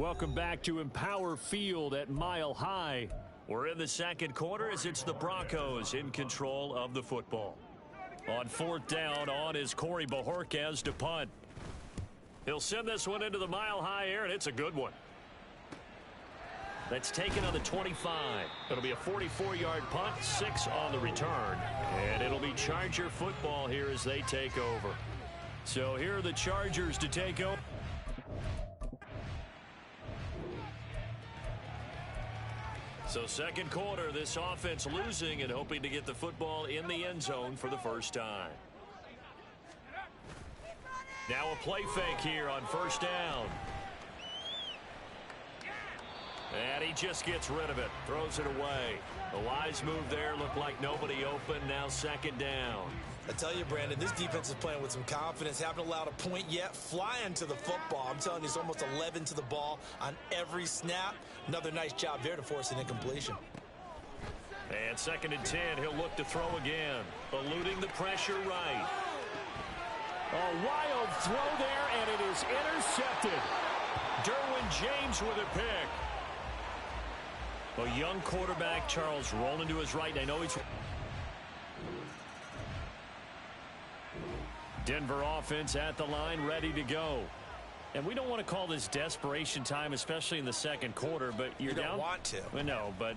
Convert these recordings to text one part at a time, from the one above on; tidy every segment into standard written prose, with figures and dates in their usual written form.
Welcome back to Empower Field at Mile High. We're in the second quarter as it's the Broncos in control of the football. On fourth down, on is Corey Bojorquez to punt. He'll send this one into the Mile High air, and it's a good one. That's taken on the 25. It'll be a 44-yard punt, 6 on the return. And it'll be Charger football here as they take over. So here are the Chargers to take over. So second quarter, this offense losing and hoping to get the football in the end zone for the first time. Now a play fake here on first down. And he just gets rid of it, throws it away. The wise move there, looked like nobody open, now second down. I tell you, Brandon, this defense is playing with some confidence. Haven't allowed a point yet. Flying to the football. I'm telling you, it's almost 11 to the ball on every snap. Another nice job there to force an incompletion. And second and 10, he'll look to throw again. Eluding the pressure right. A wild throw there, and it is intercepted. Derwin James with a pick. A young quarterback, Charles, rolling to his right. I know he's... Denver offense at the line, ready to go. And we don't want to call this desperation time, especially in the second quarter, but you're down. You don't want to. No, but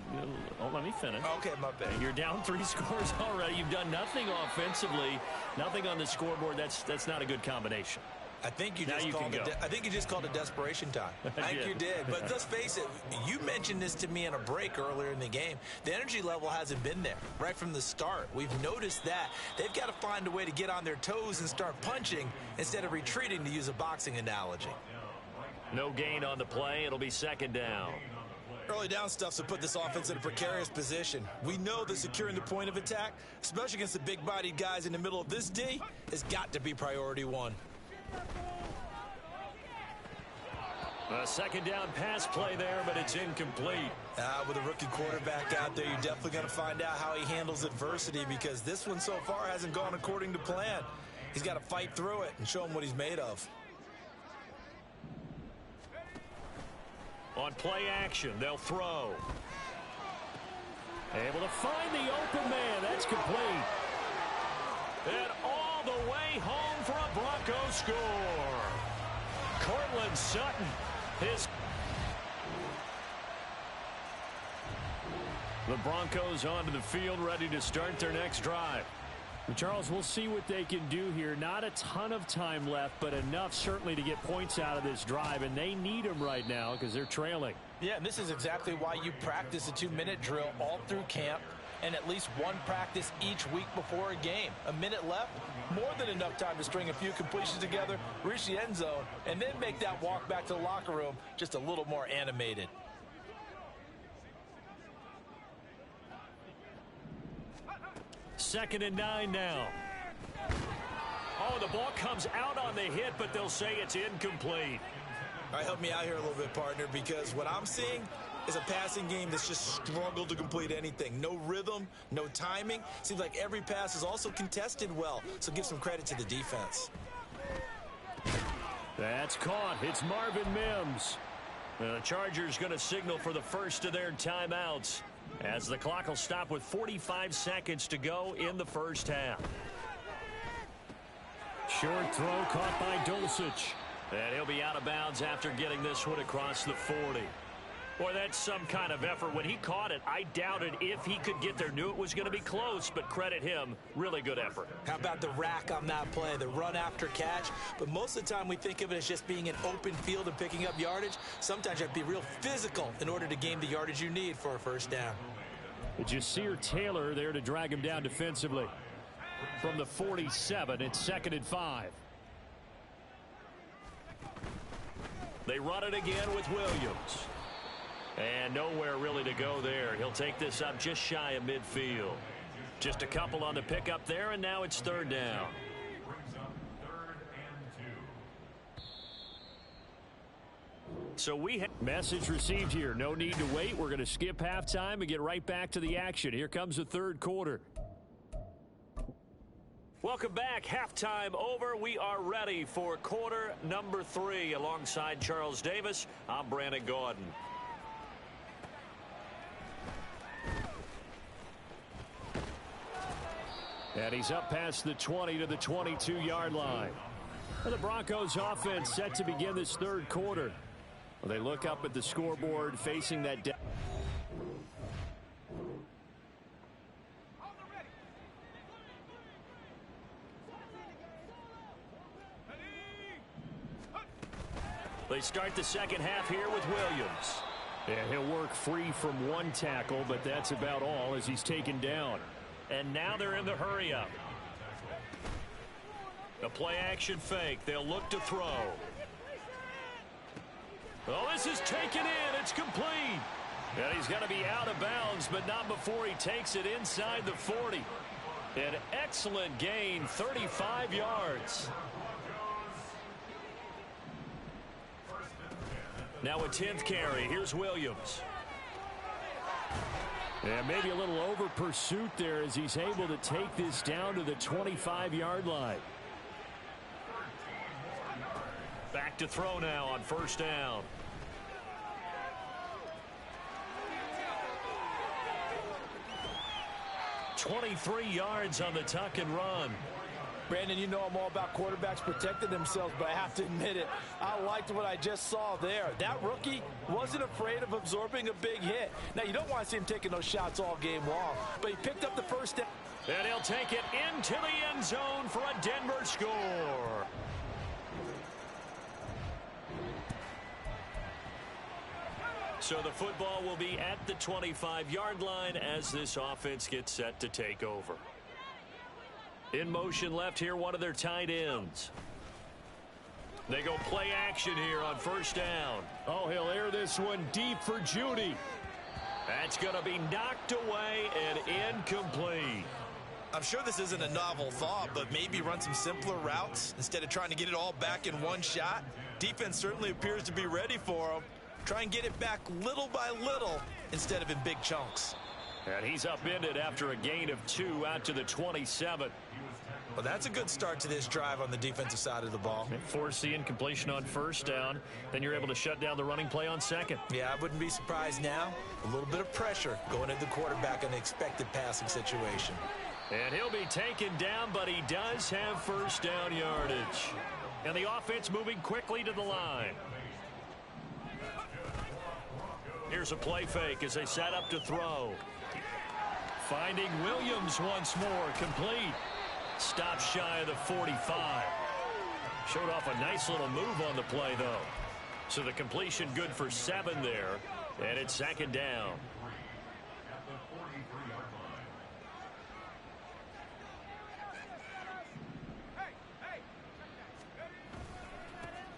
let me finish. Okay, my bad. You're down 3 scores already. You've done nothing offensively, nothing on the scoreboard. That's not a good combination. I think you just called it desperation time. I think you did. But let's face it, you mentioned this to me in a break earlier in the game. The energy level hasn't been there right from the start. We've noticed that. They've got to find a way to get on their toes and start punching instead of retreating, to use a boxing analogy. No gain on the play. It'll be second down. Early down stuff's to put this offense in a precarious position. We know that securing the point of attack, especially against the big-bodied guys in the middle of this D, has got to be priority one. A second down pass play there, but it's incomplete. With a rookie quarterback out there, you're definitely going to find out how he handles adversity, because this one so far hasn't gone according to plan. He's got to fight through it and show him what he's made of. On play action, they'll throw. Able to find the open man. That's complete. And all the way home for a Broncos score. Cortland Sutton. The Broncos onto the field, ready to start their next drive. Charles, we'll see what they can do here. Not a ton of time left, but enough certainly to get points out of this drive, and they need them right now because they're trailing. Yeah, and this is exactly why you practice a 2-minute drill all through camp, and at least one practice each week before a game. A minute left, more than enough time to string a few completions together, reach the end zone, and then make that walk back to the locker room just a little more animated. Second and 9 now. Oh, the ball comes out on the hit, but they'll say it's incomplete. All right, help me out here a little bit, partner, because what I'm seeing is a passing game that's just struggled to complete anything. No rhythm, no timing. Seems like every pass is also contested well, so give some credit to the defense. That's caught. It's Marvin Mims. The Chargers going to signal for the first of their timeouts, as the clock will stop with 45 seconds to go in the first half. Short throw caught by Dulcich. And he'll be out of bounds after getting this one across the 40. Boy, that's some kind of effort. When he caught it, I doubted if he could get there. Knew it was going to be close, but credit him. Really good effort. How about the rack on that play, the run after catch? But most of the time we think of it as just being an open field and picking up yardage. Sometimes you have to be real physical in order to gain the yardage you need for a first down. Jasir Taylor there to drag him down defensively. From the 47, it's second and 5. They run it again with Williams. And nowhere really to go there. He'll take this up just shy of midfield. Just a couple on the pickup there, and now it's third down. So we have message received here. No need to wait. We're going to skip halftime and get right back to the action. Here comes the third quarter. Welcome back. Halftime over. We are ready for quarter number 3. Alongside Charles Davis, I'm Brandon Gaudin. And he's up past the 20 to the 22-yard line. And the Broncos offense set to begin this third quarter. Well, they look up at the scoreboard facing that They start the second half here with Williams. And he'll work free from one tackle, but that's about all as he's taken down. And now they're in the hurry-up. The play-action fake. They'll look to throw. Oh, this is taken in. It's complete. And he's going to be out of bounds, but not before he takes it inside the 40. An excellent gain, 35 yards. Now a 10th carry. Here's Williams. And maybe a little over pursuit there as he's able to take this down to the 25-yard line. Back to throw now on first down. "23 yards on the tuck and run. Brandon, you know I'm all about quarterbacks protecting themselves, but I have to admit it, I liked what I just saw there. That rookie wasn't afraid of absorbing a big hit. Now, you don't want to see him taking those shots all game long, but he picked up the first down. And he'll take it into the end zone for a Denver score. So the football will be at the 25-yard line as this offense gets set to take over. In motion left here, one of their tight ends. They go play action here on first down. Oh, he'll air this one deep for Judy. That's going to be knocked away and incomplete. I'm sure this isn't a novel thought, but maybe run some simpler routes instead of trying to get it all back in one shot. Defense certainly appears to be ready for him. Try and get it back little by little instead of in big chunks. And he's upended after a gain of 2 out to the 27. Well, that's a good start to this drive on the defensive side of the ball. Force the incompletion on first down. Then you're able to shut down the running play on second. Yeah, I wouldn't be surprised now. A little bit of pressure going into the quarterback in the expected passing situation. And he'll be taken down, but he does have first down yardage. And the offense moving quickly to the line. Here's a play fake as they set up to throw. Finding Williams once more, complete. Stop shy of the 45. Showed off a nice little move on the play, though. So the completion good for 7 there. And it's second down.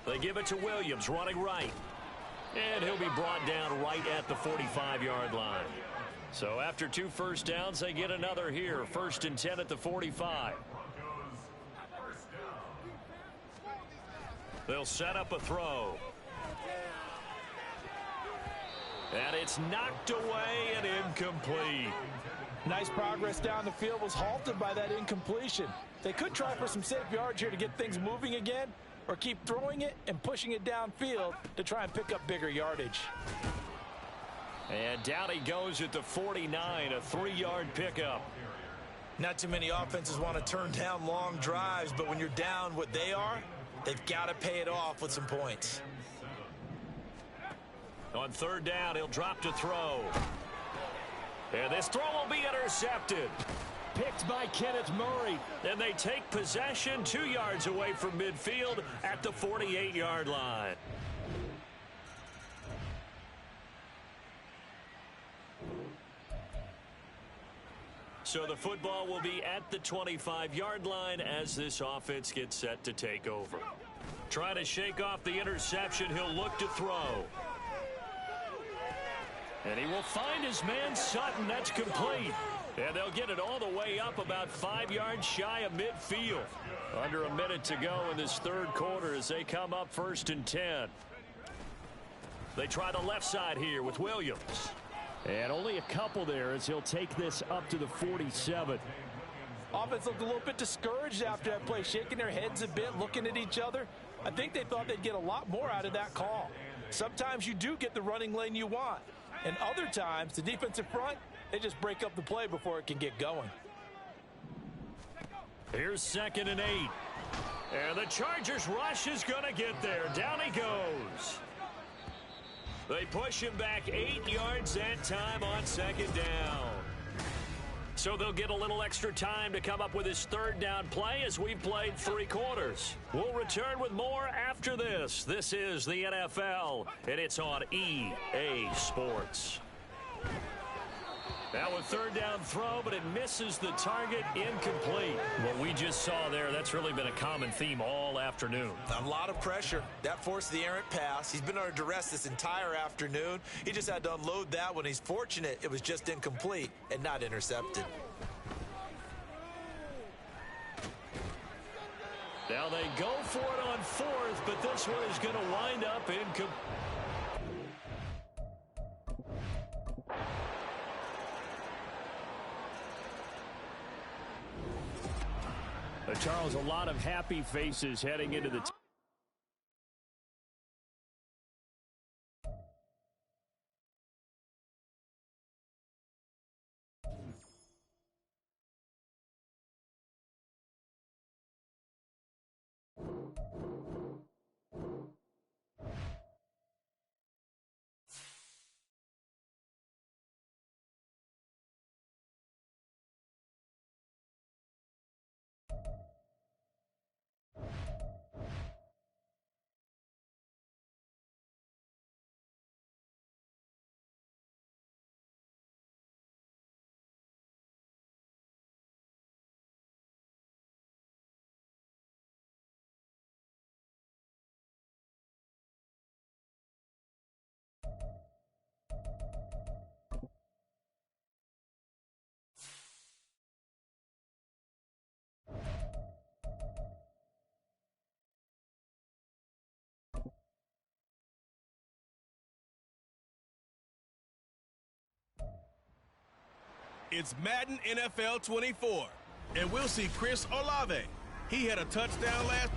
They give it to Williams, running right. And he'll be brought down right at the 45-yard line. So after 2 first downs, they get another here. 1st and 10 at the 45. They'll set up a throw. And it's knocked away and incomplete. Nice progress down the field was halted by that incompletion. They could try for some safe yards here to get things moving again, or keep throwing it and pushing it downfield to try and pick up bigger yardage. And down he goes at the 49, a 3-yard pickup. Not too many offenses want to turn down long drives, but when you're down what they are, they've got to pay it off with some points. On 3rd down, he'll drop to throw. And this throw will be intercepted. Picked by Kenneth Murray. And they take possession 2 yards away from midfield at the 48-yard line. So the football will be at the 25-yard line as this offense gets set to take over. Trying to shake off the interception, he'll look to throw. And he will find his man Sutton. That's complete. And they'll get it all the way up about 5 yards shy of midfield. Under a minute to go in this third quarter as they come up 1st and 10. They try the left side here with Williams. And only a couple there as he'll take this up to the 47. Offense looked a little bit discouraged after that play, shaking their heads a bit, looking at each other. I think they thought they'd get a lot more out of that call. Sometimes you do get the running lane you want, and other times the defensive front, they just break up the play before it can get going. Here's 2nd and 8. And the Chargers rush is going to get there. Down he goes. They push him back 8 yards that time on 2nd down. So they'll get a little extra time to come up with his 3rd down play as we've played 3 quarters. We'll return with more after this. This is the NFL, and it's on EA Sports. Now a 3rd down throw, but it misses the target, incomplete. What we just saw there, that's really been a common theme all afternoon. A lot of pressure. That forced the errant pass. He's been under duress this entire afternoon. He just had to unload that one. He's fortunate it was just incomplete and not intercepted. Now they go for it on 4th, but this one is going to wind up incomplete. Charles, a lot of happy faces heading into the It's Madden NFL 24, and we'll see Chris Olave. He had a touchdown last.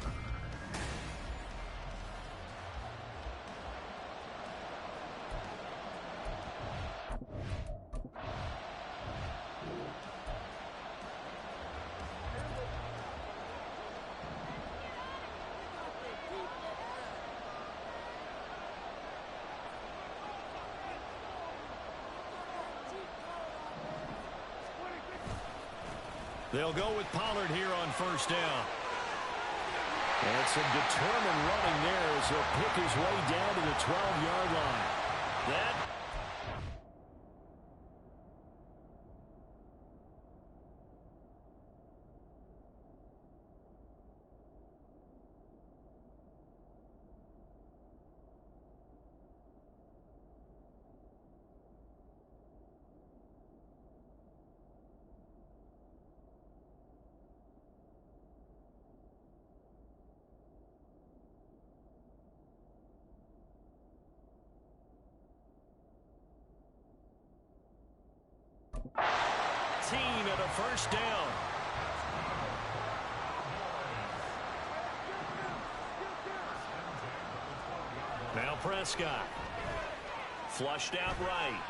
They'll go with Pollard here on 1st down. And some determined running there as he'll pick his way down to the 12-yard line. That team at a 1st down. Now Prescott. Flushed out right.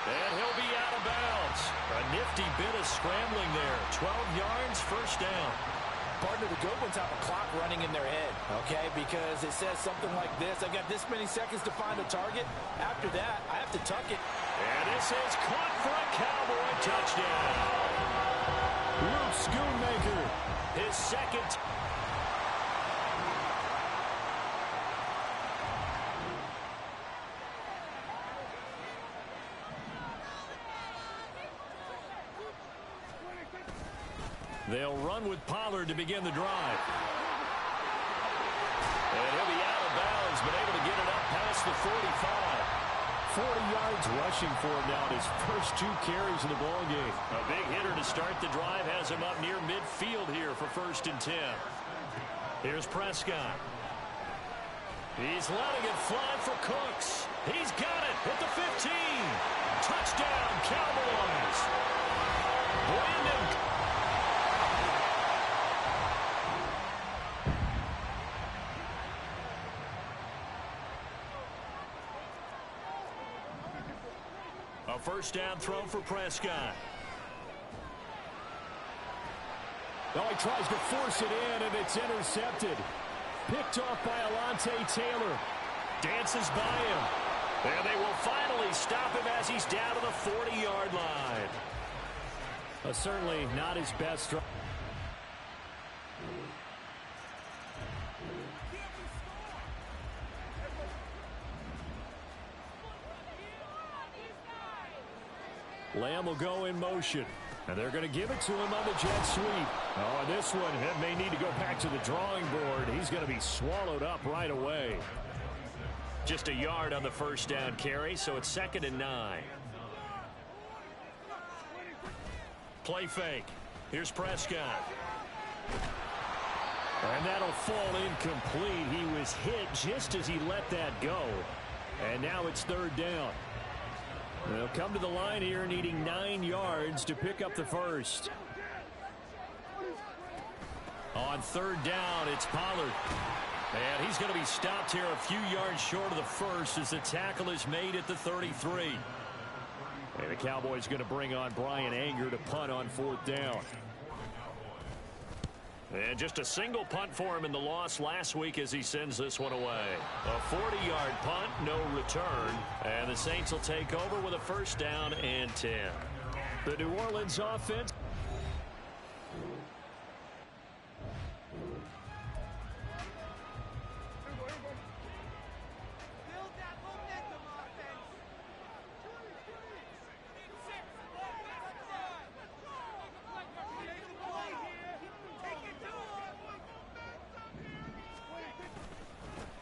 And he'll be out of bounds. A nifty bit of scrambling there. 12 yards, 1st down. Partner, the good ones have a clock running in their head, okay? Because it says something like this. I've got this many seconds to find a target. After that, I have to tuck it. And this is caught for a Cowboy touchdown. Luke Schoonmaker, his 2nd. They'll run with Pollard to begin the drive. And he'll be out of bounds, but able to get it up past the 45. 40 yards rushing for him now in his first 2 carries in the ballgame. A big hitter to start the drive has him up near midfield here for 1st and 10. Here's Prescott. He's letting it fly for Cooks. He's got it at the 15. Touchdown, Cowboys. A first down throw for Prescott. Oh, he tries to force it in, and it's intercepted. Picked off by Alontae Taylor. Dances by him. And they will finally stop him as he's down to the 40-yard line. Certainly not his best. Lamb will go in motion. And they're going to give it to him on the jet sweep. Oh, this one may need to go back to the drawing board. He's going to be swallowed up right away. Just a yard on the first down carry, so it's 2nd and 9. Play fake. Here's Prescott. And that'll fall incomplete. He was hit just as he let that go. And now it's 3rd down. They'll come to the line here needing 9 yards to pick up the first. On 3rd down, it's Pollard. And he's going to be stopped here a few yards short of the first as the tackle is made at the 33. And the Cowboys going to bring on Brian Anger to punt on 4th down. And just a single punt for him in the loss last week as he sends this one away. A 40-yard punt, no return. And the Saints will take over with a first down and 10. The New Orleans offense.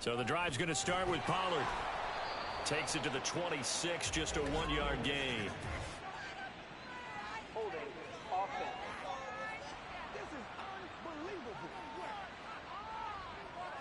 So the drive's going to start with Pollard. Takes it to the 26, just a 1-yard gain.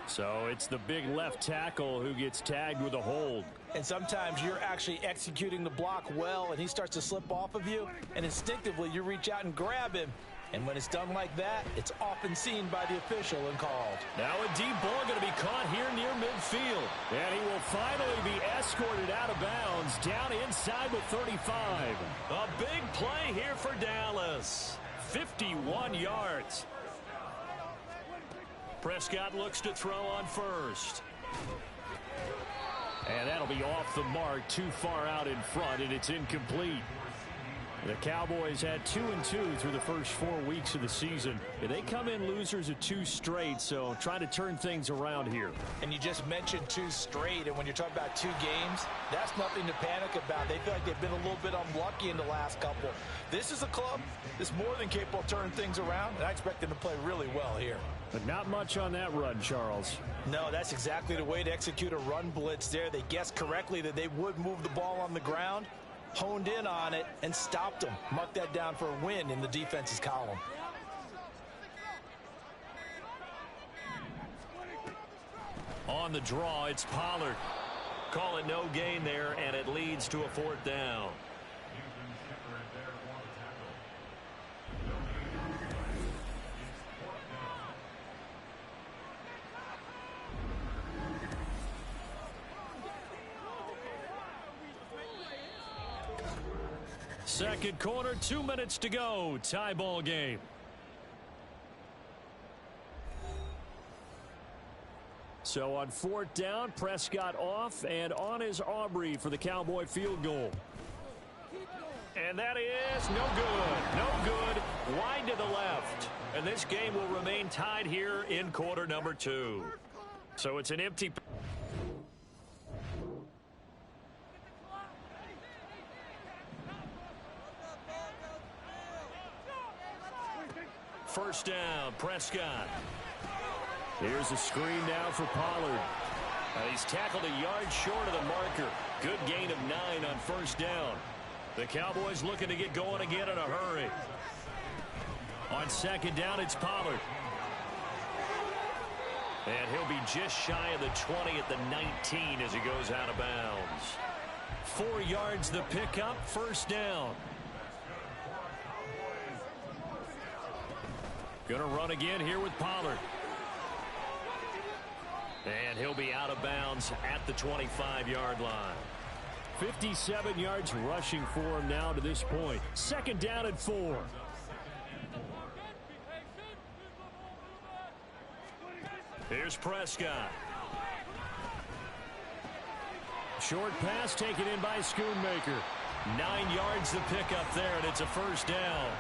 So it's the big left tackle who gets tagged with a hold. And sometimes you're actually executing the block well, and he starts to slip off of you, and instinctively you reach out and grab him. And when it's done like that, it's often seen by the official and called. Now a deep ball going to be caught here near midfield. And he will finally be escorted out of bounds down inside the 35. A big play here for Dallas. 51 yards. Prescott looks to throw on first. And that'll be off the mark, too far out in front, and it's incomplete. The Cowboys had 2-2 through the first 4 weeks of the season. They come in losers of 2 straight, so trying to turn things around here. And you just mentioned 2 straight, and when you're talking about 2 games, that's nothing to panic about. They feel like they've been a little bit unlucky in the last couple. This is a club that's more than capable of turning things around, and I expect them to play really well here. But not much on that run, Charles. No, that's exactly the way to execute a run blitz there. They guessed correctly that they would move the ball on the ground, honed in on it, and stopped them. Mark that down for a win in the defense's column. On the draw, it's Pollard. Call it no gain there, and it leads to a 4th down. Second quarter, 2 minutes to go. Tie ball game. So on 4th down, Prescott off, and on is Aubrey for the Cowboy field goal. And that is no good. No good. Wide to the left. And this game will remain tied here in quarter number 2. So it's an empty. First down, Prescott. Here's a screen now for Pollard. He's tackled a yard short of the marker. Good gain of 9 on first down. The Cowboys looking to get going again in a hurry. On second down, it's Pollard. And he'll be just shy of the 20 at the 19 as he goes out of bounds. 4 yards the pickup, first down. Gonna run again here with Pollard. And he'll be out of bounds at the 25-yard line. 57 yards rushing for him now to this point. 2nd down and 4. Here's Prescott. Short pass taken in by Schoonmaker. 9 yards the pickup there, and it's a 1st down.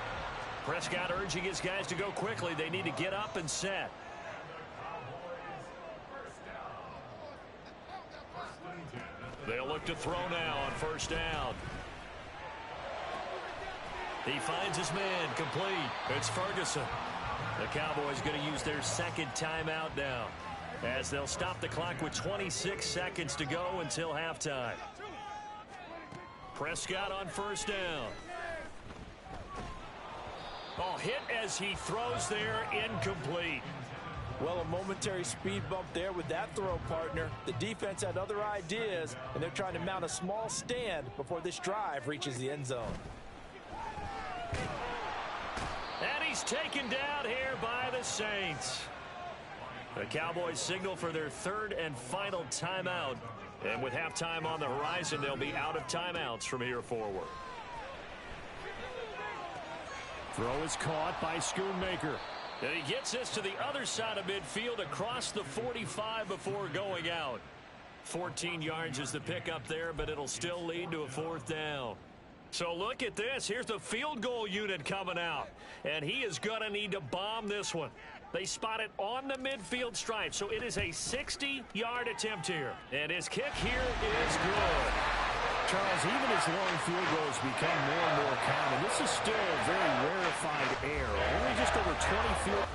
Prescott urging his guys to go quickly. They need to get up and set. They'll look to throw now on 1st down. He finds his man, complete. It's Ferguson. The Cowboys going to use their 2nd timeout now, as they'll stop the clock with 26 seconds to go until halftime. Prescott on 1st down. Oh, hit as he throws there, incomplete. Well, a momentary speed bump there with that throw, partner. The defense had other ideas, and they're trying to mount a small stand before this drive reaches the end zone. And he's taken down here by the Saints. The Cowboys signal for their 3rd and final timeout. And with halftime on the horizon, they'll be out of timeouts from here forward. Throw is caught by Schoonmaker. And he gets this to the other side of midfield across the 45 before going out. 14 yards is the pickup there, but it'll still lead to a 4th down. So look at this. Here's the field goal unit coming out. And he is going to need to bomb this one. They spot it on the midfield stripe. So it is a 60-yard attempt here. And his kick here is good. Charles, even as long field goals become more and more common, this is still a very rarefied air. Only just over 20 field.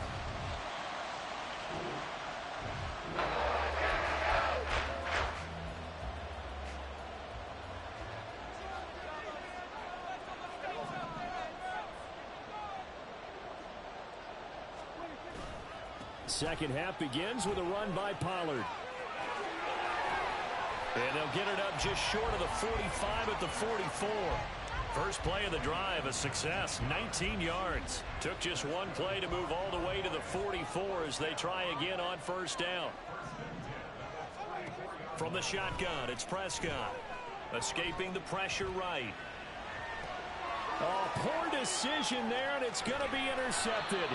Second half begins with a run by Pollard. And they'll get it up just short of the 45 at the 44. First play of the drive, a success, 19 yards. Took just one play to move all the way to the 44 as they try again on 1st down. From the shotgun, it's Prescott. Escaping the pressure right. Oh, poor decision there, and it's going to be intercepted.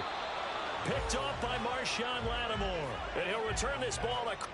Picked off by Marshawn Lattimore. And he'll return this ball to...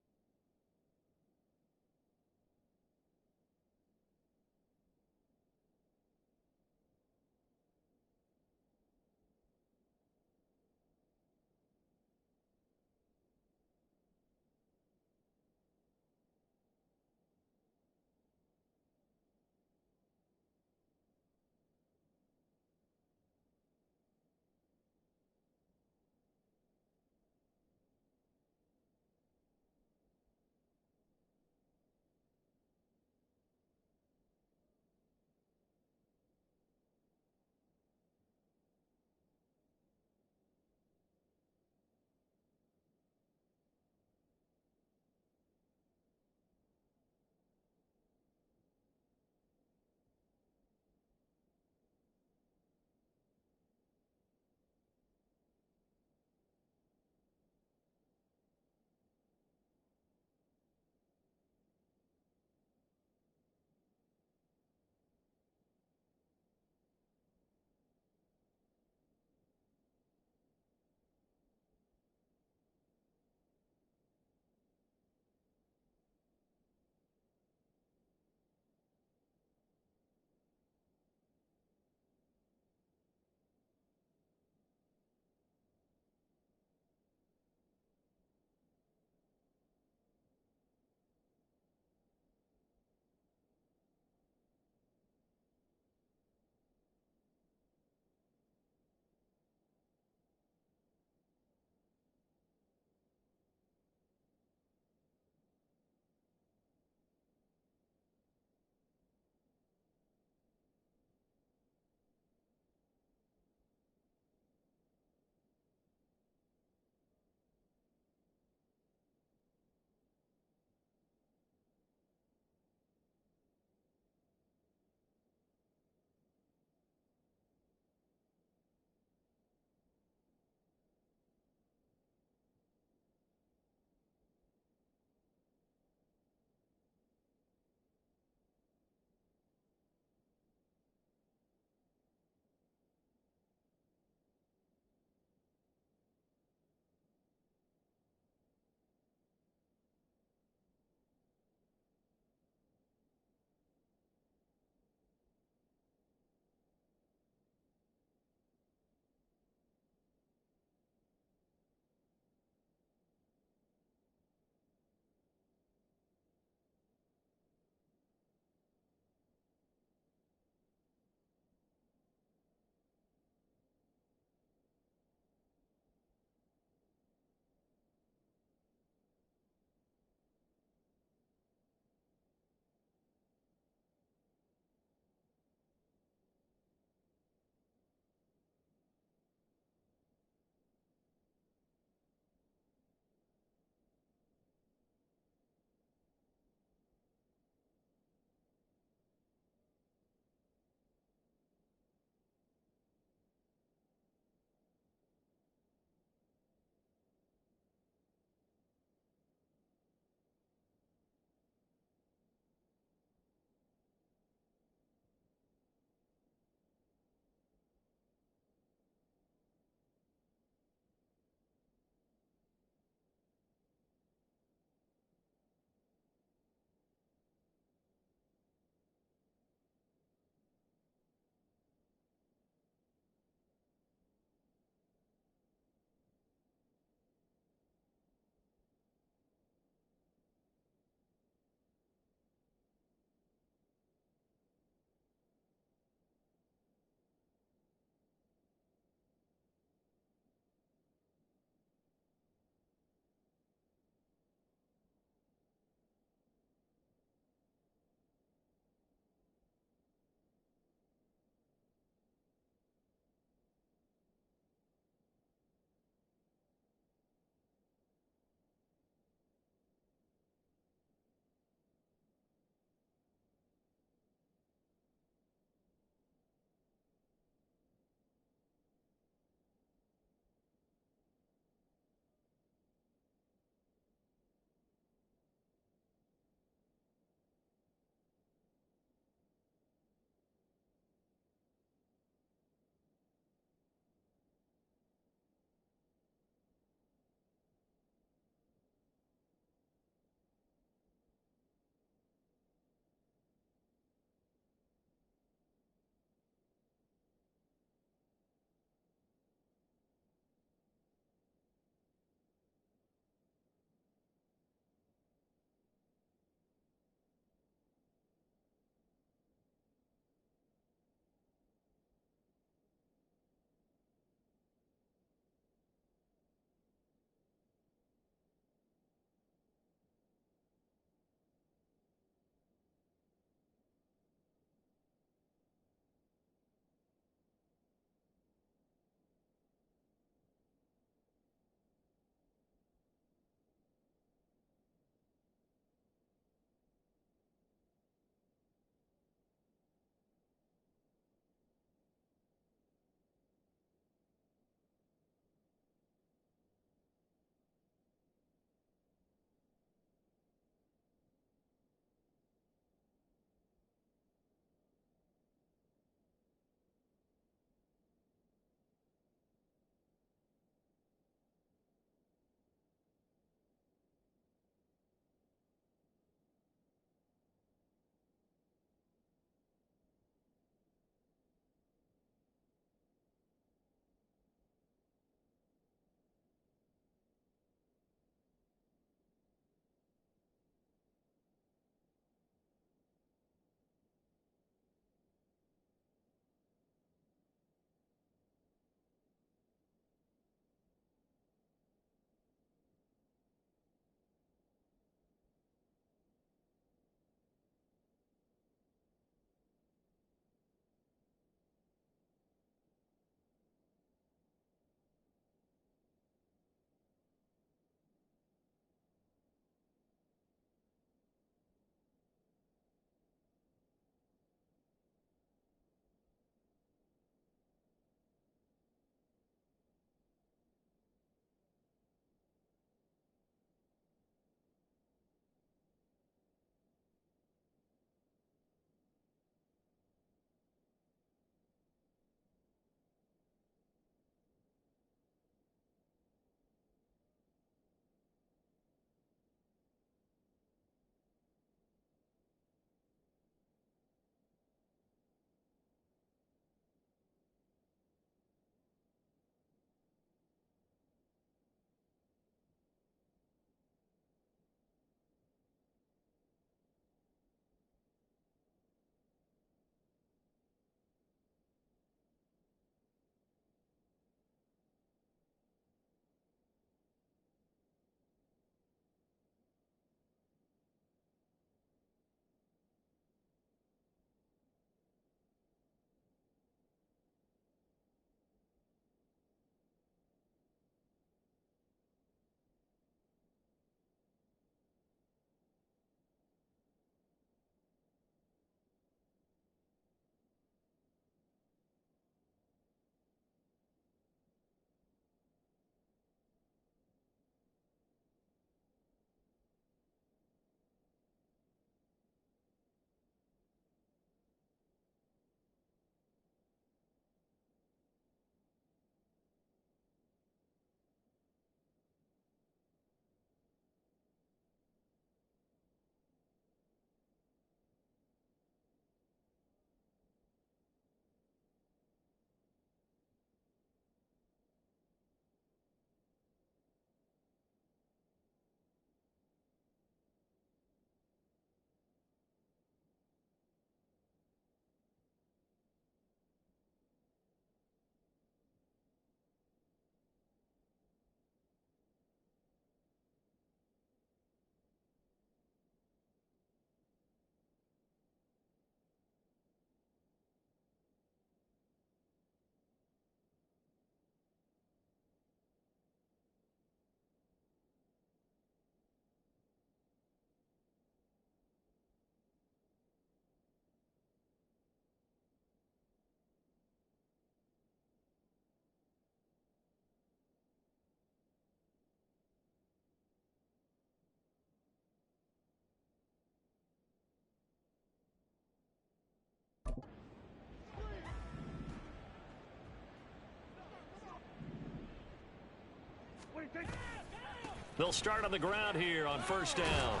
They'll start on the ground here on first down.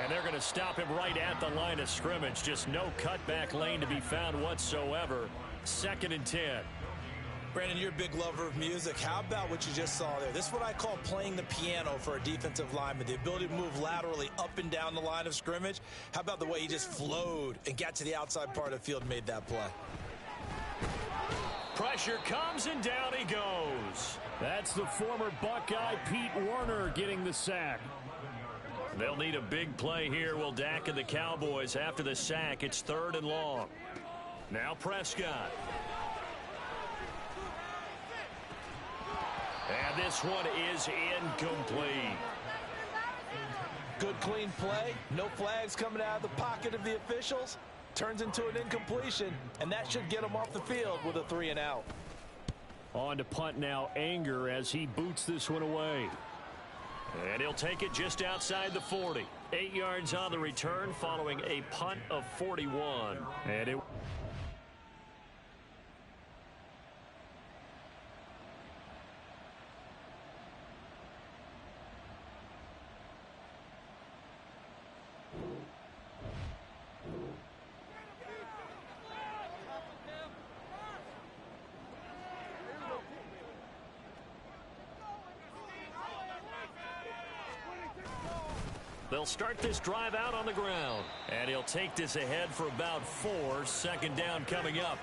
And they're going to stop him right at the line of scrimmage. Just no cutback lane to be found whatsoever. 2nd and 10. Brandon, you're a big lover of music. How about what you just saw there? This is what I call playing the piano for a defensive lineman. The ability to move laterally up and down the line of scrimmage. How about the way he just flowed and got to the outside part of the field and made that play? Pressure comes and down he goes. That's the former Buckeye Pete Werner getting the sack. They'll need a big play here, will Dak and the Cowboys. After the sack, it's 3rd and long. Now Prescott. And this one is incomplete. Good clean play. No flags coming out of the pocket of the officials. Turns into an incompletion, and that should get him off the field with a 3 and out. On to punt now, Anger, as he boots this one away. And he'll take it just outside the 40. 8 yards on the return following a punt of 41. And it... They'll start this drive out on the ground. And he'll take this ahead for about 4. 2nd down coming up.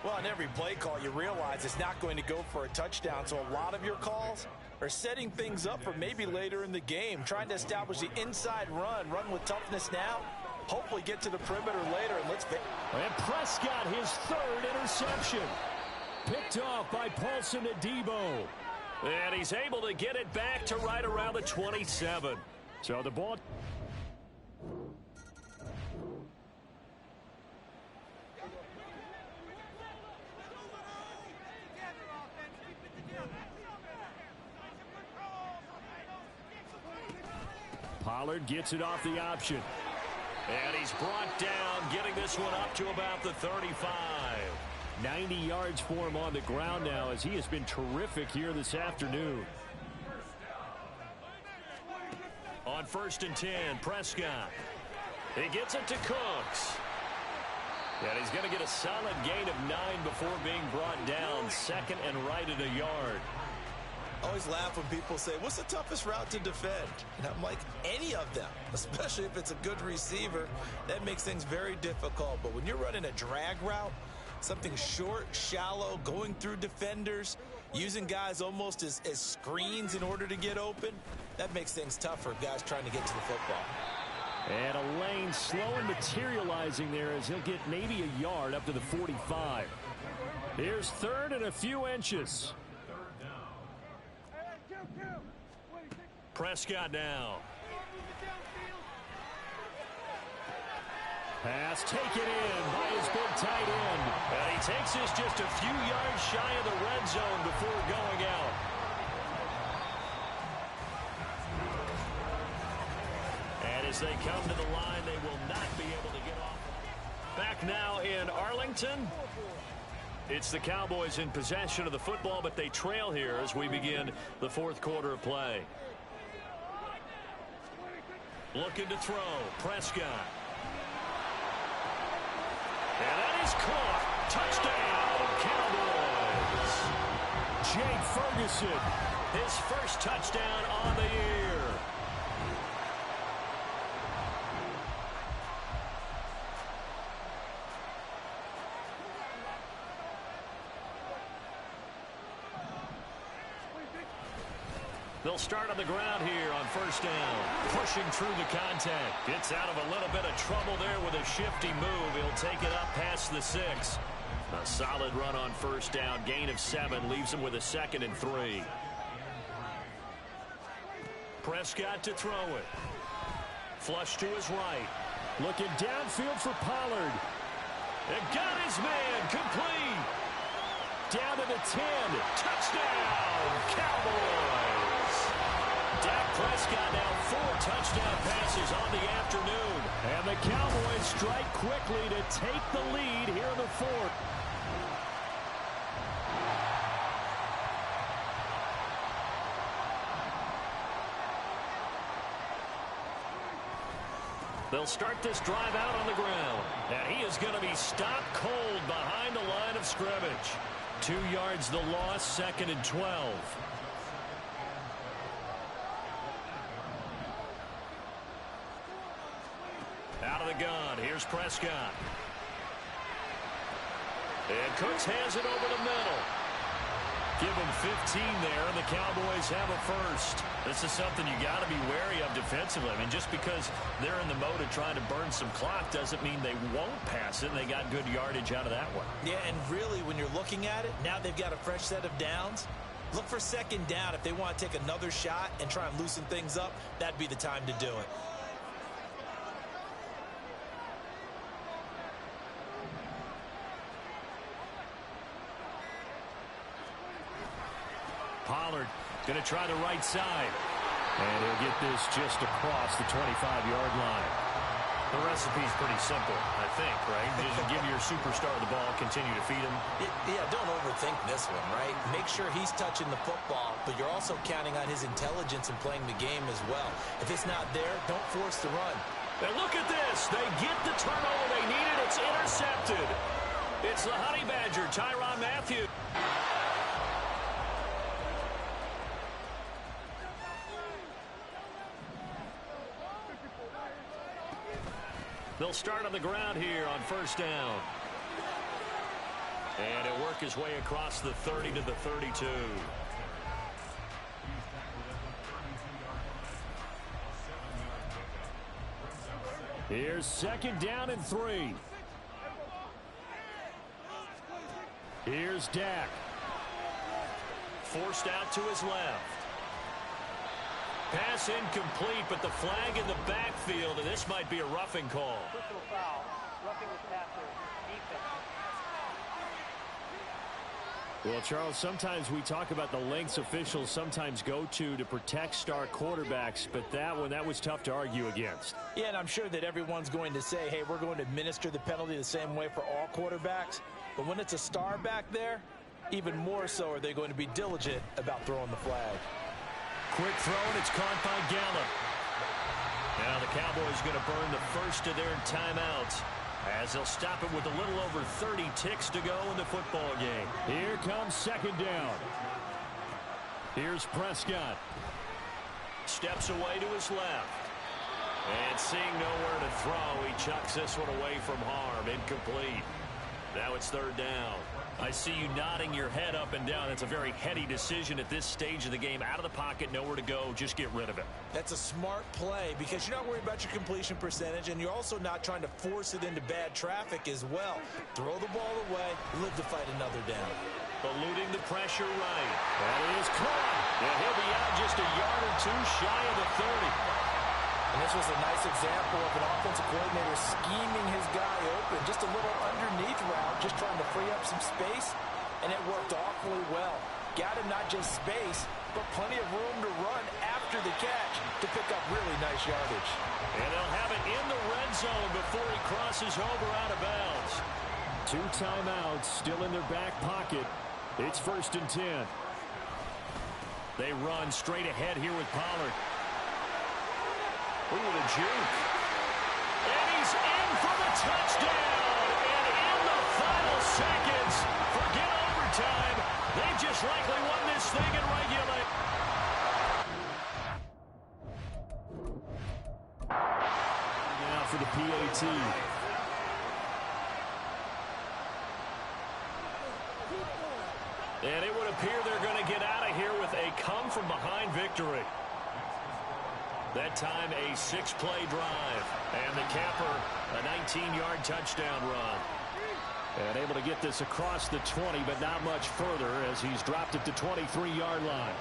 Well, on every play call, you realize it's not going to go for a touchdown. So a lot of your calls are setting things up for maybe later in the game. Trying to establish the inside run with toughness now. Hopefully get to the perimeter later. And Prescott, his 3rd interception. Picked off by Paulson Adebo. And he's able to get it back to right around the 27. So the ball... Pollard gets it off the option. And he's brought down, getting this one up to about the 35. 90 yards for him on the ground now, as he has been terrific here this afternoon. On 1st and 10, Prescott. He gets it to Cooks. And he's going to get a solid gain of 9 before being brought down. 2nd and right at a yard. I always laugh when people say, what's the toughest route to defend? And I'm like, any of them, especially if it's a good receiver. That makes things very difficult. But when you're running a drag route, something short, shallow, going through defenders, using guys almost as screens in order to get open, that makes things tough for guys trying to get to the football. And a lane slow and materializing there as he'll get maybe a yard up to the 45. Here's 3rd and a few inches. Prescott now. Pass taken in by his big tight end. And he takes this just a few yards shy of the red zone before going out. And as they come to the line, they will not be able to get off. Back now in Arlington. It's the Cowboys in possession of the football, but they trail here as we begin the 4th quarter of play. Looking to throw. Prescott. And that is caught. Touchdown, Cowboys. Jake Ferguson. His first touchdown on the year. They'll start on the ground here on 1st down. Pushing through the contact. Gets out of a little bit of trouble there with a shifty move. He'll take it up past the 6. A solid run on 1st down. Gain of 7 leaves him with a 2nd and 3. Prescott to throw it. Flush to his right. Looking downfield for Pollard. And got his man. Complete. Down to the 10. Touchdown, Cowboys. Dak Prescott now 4 touchdown passes on the afternoon. And the Cowboys strike quickly to take the lead here in the 4th. They'll start this drive out on the ground. And he is going to be stopped cold behind the line of scrimmage. 2 yards the loss, 2nd and 12. Out of the gun, here's Prescott. And Cooks hands it over the middle. Give him 15 there, and the Cowboys have a first. This is something you got to be wary of defensively. I mean, just because they're in the mode of trying to burn some clock doesn't mean they won't pass it, and they got good yardage out of that one. Yeah, and really, when you're looking at it, now they've got a fresh set of downs. Look for 2nd down. If they want to take another shot and try and loosen things up, that'd be the time to do it. Pollard going to try the right side. And he'll get this just across the 25-yard line. The recipe's pretty simple, I think, right? Just give your superstar the ball, continue to feed him. Yeah, don't overthink this one, right? Make sure he's touching the football, but you're also counting on his intelligence in playing the game as well. If it's not there, don't force the run. And look at this. They get the turnover they needed. It's intercepted. It's the Honey Badger, Tyrann Mathieu. They'll start on the ground here on 1st down. And he'll work his way across the 30 to the 32. Here's 2nd down and 3. Here's Dak. Forced out to his left. Pass incomplete, but the flag in the backfield, and this might be a roughing call. Personal foul, roughing the passer, defense. Well, Charles, sometimes we talk about the lengths officials sometimes go to protect star quarterbacks, but that was tough to argue against. Yeah, and I'm sure that everyone's going to say, hey, we're going to administer the penalty the same way for all quarterbacks. But when it's a star back there, even more so are they going to be diligent about throwing the flag. Quick throw, and it's caught by Gallup. Now the Cowboys going to burn the first of their timeouts as they'll stop it with a little over 30 ticks to go in the football game. Here comes 2nd down. Here's Prescott. Steps away to his left. And seeing nowhere to throw, he chucks this one away from harm. Incomplete. Now it's 3rd down. I see you nodding your head up and down. It's a very heady decision at this stage of the game. Out of the pocket, nowhere to go. Just get rid of it. That's a smart play because you're not worried about your completion percentage, and you're also not trying to force it into bad traffic as well. Throw the ball away, live to fight another down. Eluding the pressure right. That is caught. And he'll be out just a yard or two shy of the 30. And this was a nice example of an offensive coordinator scheming his guy open. Just a little underneath route, just trying to free up some space, and it worked awfully well. Got him not just space, but plenty of room to run after the catch to pick up really nice yardage. And they'll have it in the red zone before he crosses over out of bounds. 2 timeouts still in their back pocket. It's 1st and 10. They run straight ahead here with Pollard. Ooh, the juke. And he's in for the touchdown. And in the final seconds, forget overtime. They just likely won this thing in regulation. Now for the PAT. And it would appear they're going to get out of here with a come-from-behind victory. That time a 6-play drive. And the capper, a 19-yard touchdown run. And able to get this across the 20, but not much further as he's dropped it to 23-yard line.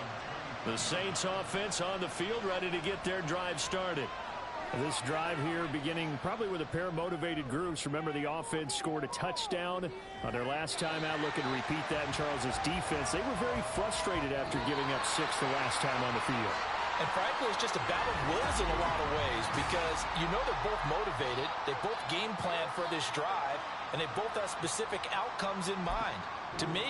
The Saints offense on the field ready to get their drive started. This drive here beginning probably with a pair of motivated groups. Remember, the offense scored a touchdown on their last time out. Looking to repeat that in Charles's defense. They were very frustrated after giving up 6 the last time on the field. And frankly, it's just a battle of wills in a lot of ways because you know they're both motivated. They both game plan for this drive, and they both have specific outcomes in mind. To me,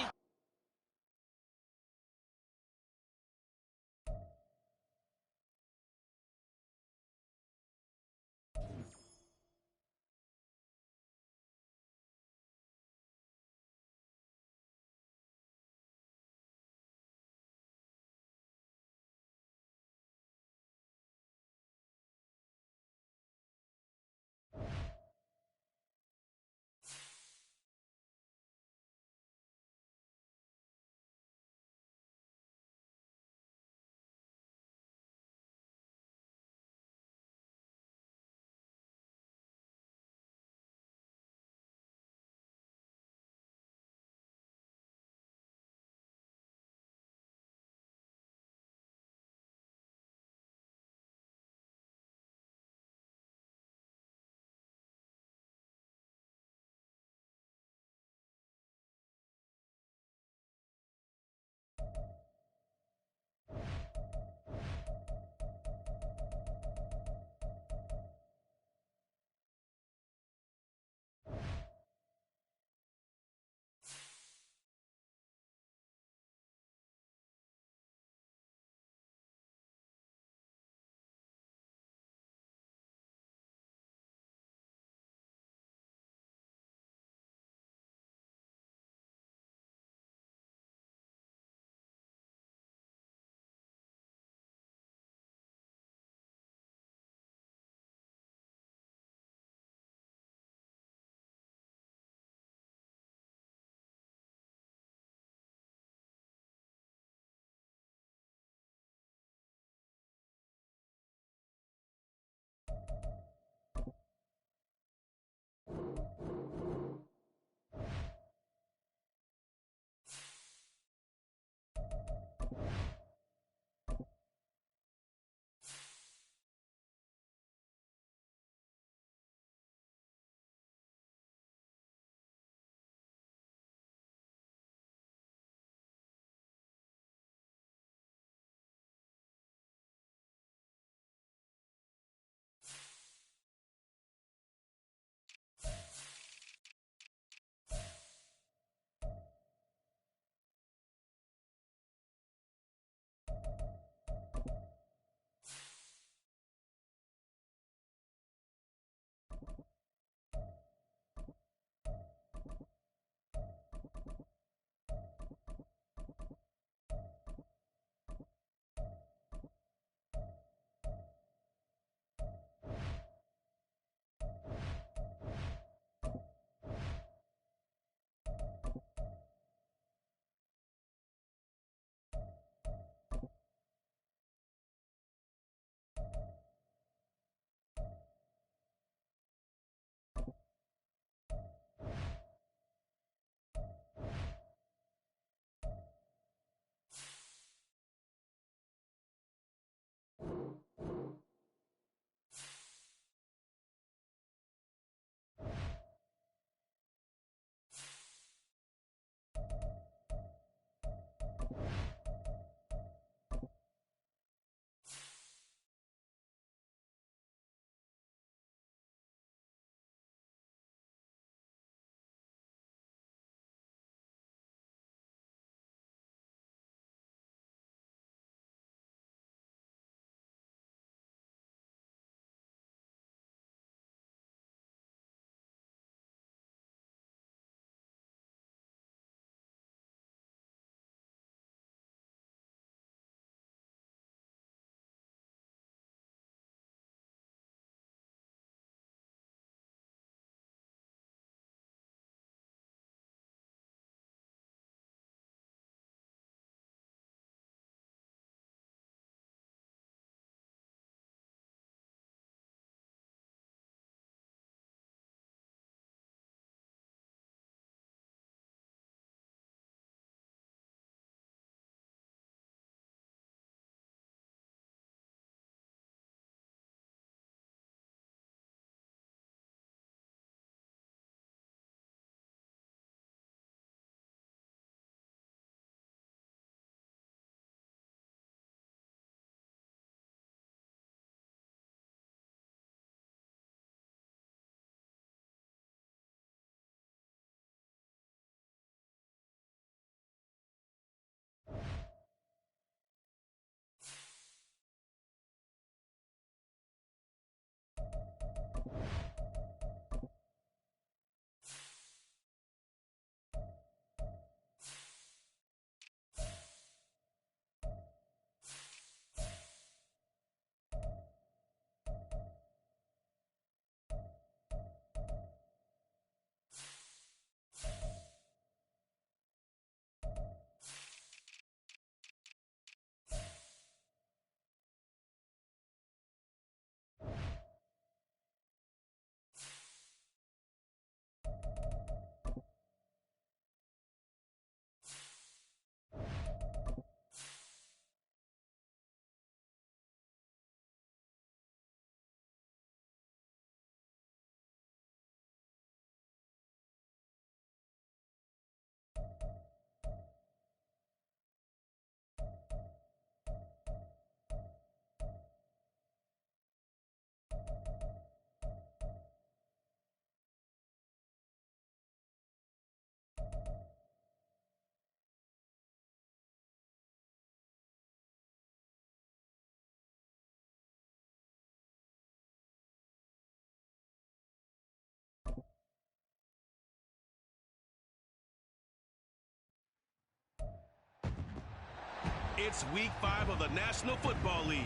It's week 5 of the National Football League.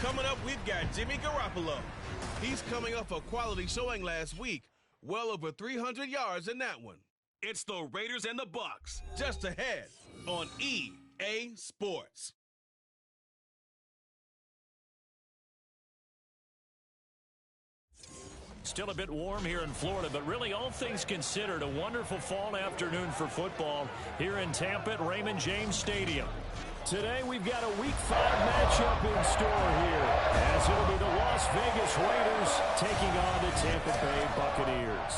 Coming up, we've got Jimmy Garoppolo. He's coming off a quality showing last week, well over 300 yards in that one. It's the Raiders and the Bucs, just ahead on EA Sports. Still a bit warm here in Florida, but really all things considered, a wonderful fall afternoon for football here in Tampa at Raymond James Stadium. Today we've got a Week 5 matchup in store here, as it'll be the Las Vegas Raiders taking on the Tampa Bay Buccaneers.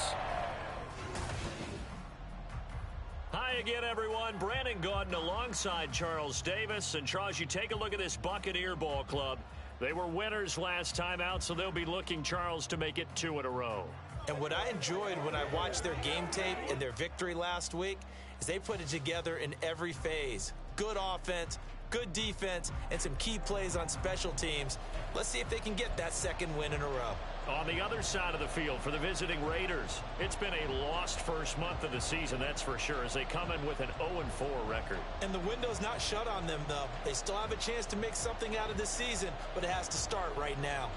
Hi again, everyone. Brandon Gaudin alongside Charles Davis. And Charles, you take a look at this Buccaneer ball club. They were winners last time out, so they'll be looking, Charles, to make it 2 in a row. And what I enjoyed when I watched their game tape and their victory last week is they put it together in every phase. Good offense, good defense, and some key plays on special teams. Let's see if they can get that 2nd win in a row. On the other side of the field for the visiting Raiders, it's been a lost first month of the season, that's for sure, as they come in with an 0-4 record. And the window's not shut on them, though. They still have a chance to make something out of this season, but it has to start right now.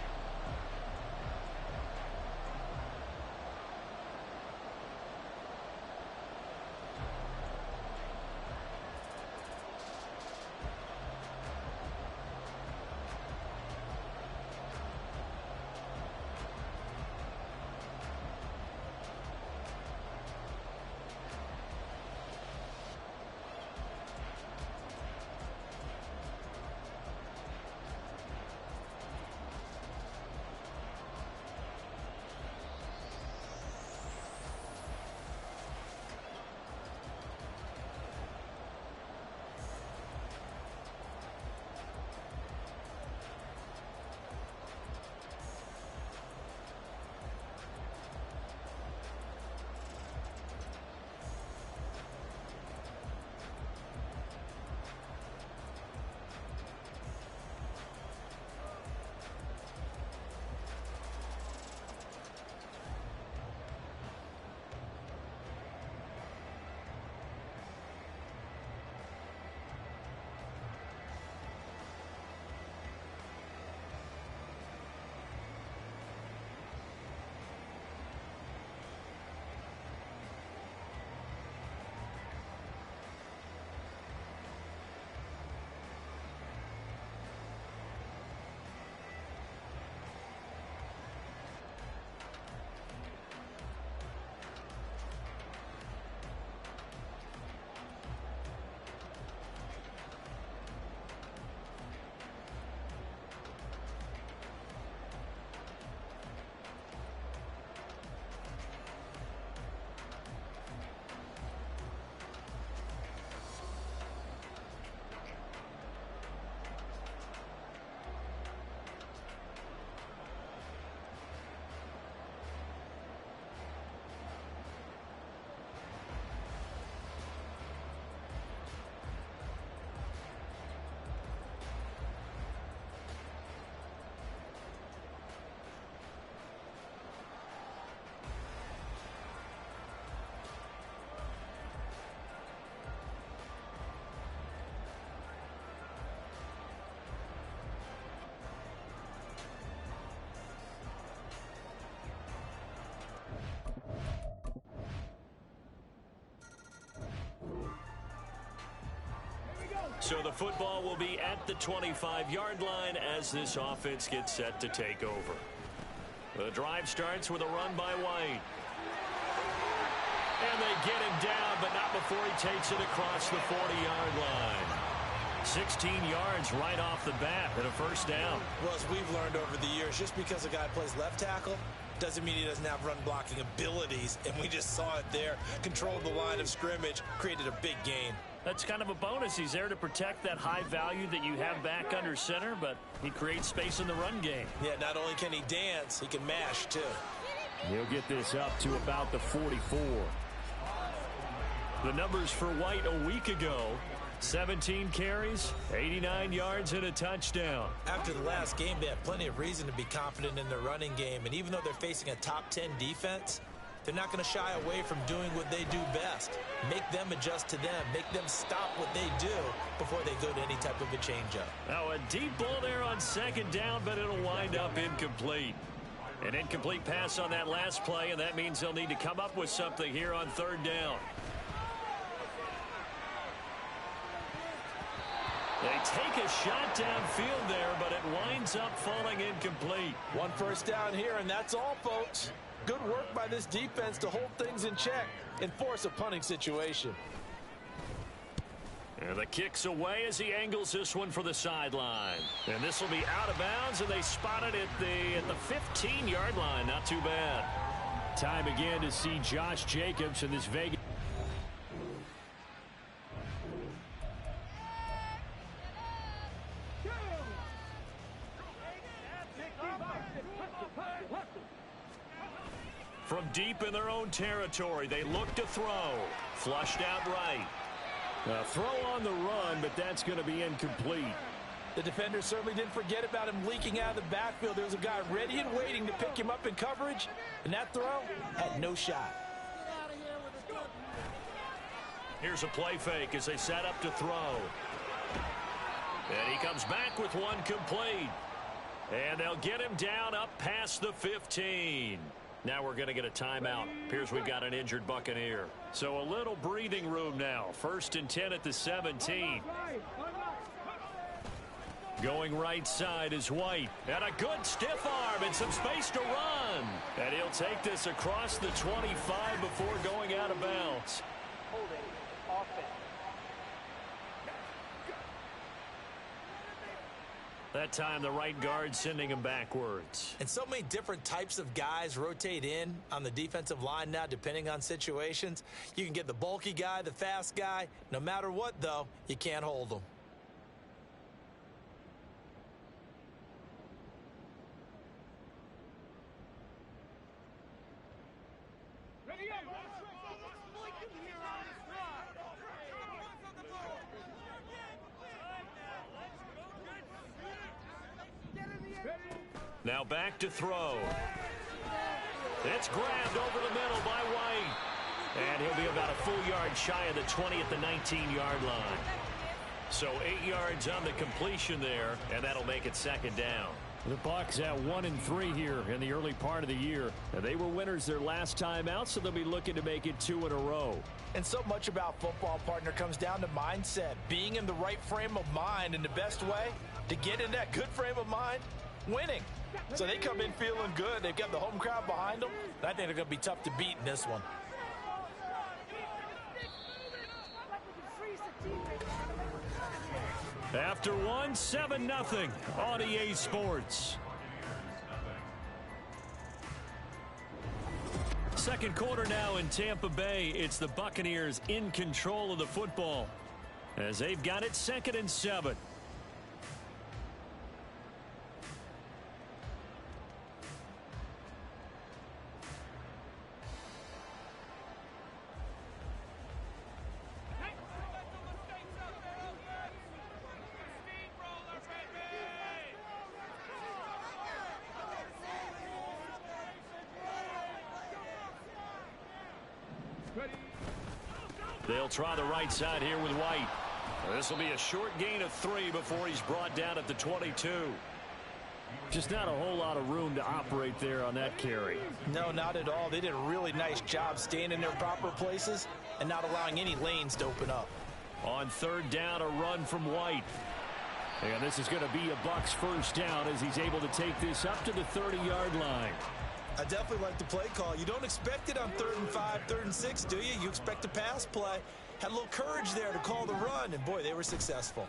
So the football will be at the 25-yard line as this offense gets set to take over. The drive starts with a run by White. And they get him down, but not before he takes it across the 40-yard line. 16 yards right off the bat and a first down. Well, as we've learned over the years, just because a guy plays left tackle doesn't mean he doesn't have run blocking abilities, and we just saw it there. Controlled the line of scrimmage, created a big gain. That's kind of a bonus. He's there to protect that high value that you have back under center, but he creates space in the run game. Yeah, not only can he dance, he can mash, too. He'll get this up to about the 44. The numbers for White a week ago: 17 carries, 89 yards, and a touchdown. After the last game, they have plenty of reason to be confident in their running game, and even though they're facing a top 10 defense, They're not going to shy away from doing what they do best. Make them adjust to them. Make them stop what they do before they go to any type of a changeup. Now a deep ball there on second down, but it'll wind up incomplete. An incomplete pass on that last play, and that means they'll need to come up with something here on third down. They take a shot downfield there, but it winds up falling incomplete. One first down here, and that's all, folks. Good work by this defense to hold things in check and force a punting situation. And the kick's away as he angles this one for the sideline. And this will be out of bounds, and they spot it at the 15-yard line. Not too bad. Time again to see Josh Jacobs in this Vegas. From deep in their own territory, they look to throw. Flushed out right. Throw on the run, but that's going to be incomplete. The defender certainly didn't forget about him leaking out of the backfield. There was a guy ready and waiting to pick him up in coverage, and that throw had no shot. Here's a play fake as they set up to throw. And he comes back with one complete. And they'll get him down up past the 15. Now we're going to get a timeout. Appears we've got an injured Buccaneer. So a little breathing room now. 1st and 10 at the 17. Going right side is White. And a good stiff arm and some space to run. And he'll take this across the 25 before going out of bounds. Holding offense. That time the right guard sending him backwards. And so many different types of guys rotate in on the defensive line now depending on situations. You can get the bulky guy, the fast guy. No matter what, though, you can't hold them. Now back to throw. It's grabbed over the middle by White. And he'll be about a full yard shy of the 20 at the 19-yard line. So 8 yards on the completion there, and that'll make it second down. The Bucs at 1-3 here in the early part of the year. Now, they were winners their last time out, so they'll be looking to make it 2 in a row. And so much about football, partner, comes down to mindset. Being in the right frame of mind, and the best way to get in that good frame of mind, winning. So they come in feeling good. They've got the home crowd behind them. I think they're going to be tough to beat in this one. After one, 7-0 on EA Sports. Second quarter now in Tampa Bay. It's the Buccaneers in control of the football as they've got it 2nd and 7. They'll try the right side here with White. This will be a short gain of 3 before he's brought down at the 22. Just not a whole lot of room to operate there on that carry. No, not at all. They did a really nice job staying in their proper places and not allowing any lanes to open up. On 3rd down, a run from White. And this is going to be a Bucs first down as he's able to take this up to the 30-yard line. I definitely like the play call. You don't expect it on 3rd and 5, 3rd and 6, do you? You expect a pass play. Had a little courage there to call the run, and boy, they were successful.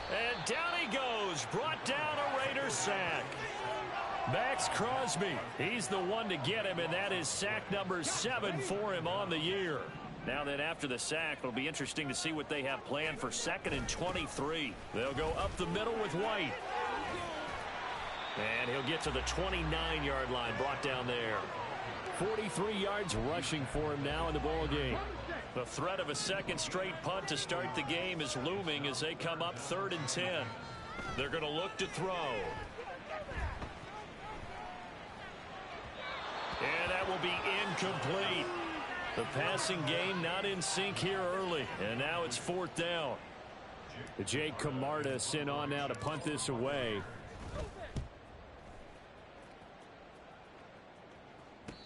And down he goes. Brought down a Raider sack. Max Crosby, he's the one to get him, and that is sack number 7 for him on the year. Now then, after the sack, it'll be interesting to see what they have planned for 2nd and 23. They'll go up the middle with White. And he'll get to the 29-yard line, brought down there. 43 yards rushing for him now in the ball game. The threat of a second straight punt to start the game is looming as they come up 3rd and 10. They're going to look to throw. And that will be incomplete. The passing game not in sync here early. And now it's 4th down. Jake Camarda sent on now to punt this away.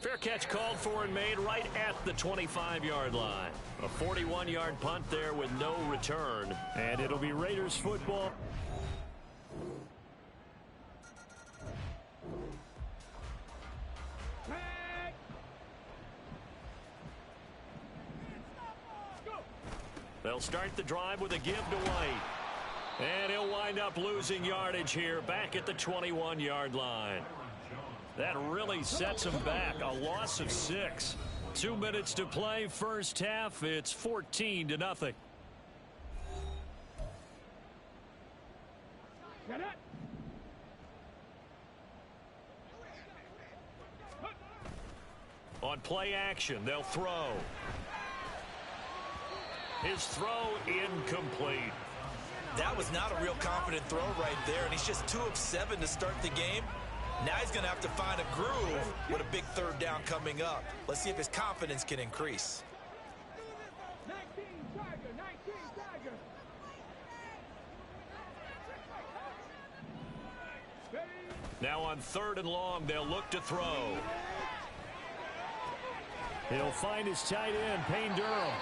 Fair catch called for and made right at the 25-yard line. A 41-yard punt there with no return. And it'll be Raiders football. They'll start the drive with a give to White. And he'll wind up losing yardage here back at the 21-yard line. That really sets him back. A loss of 6. 2 minutes to play, first half. It's 14-0. On play action, they'll throw. His throw incomplete. That was not a real confident throw right there, and he's just 2 of 7 to start the game. Now he's going to have to find a groove with a big 3rd down coming up. Let's see if his confidence can increase. Now on 3rd and long, they'll look to throw. He'll find his tight end, Payne Durham.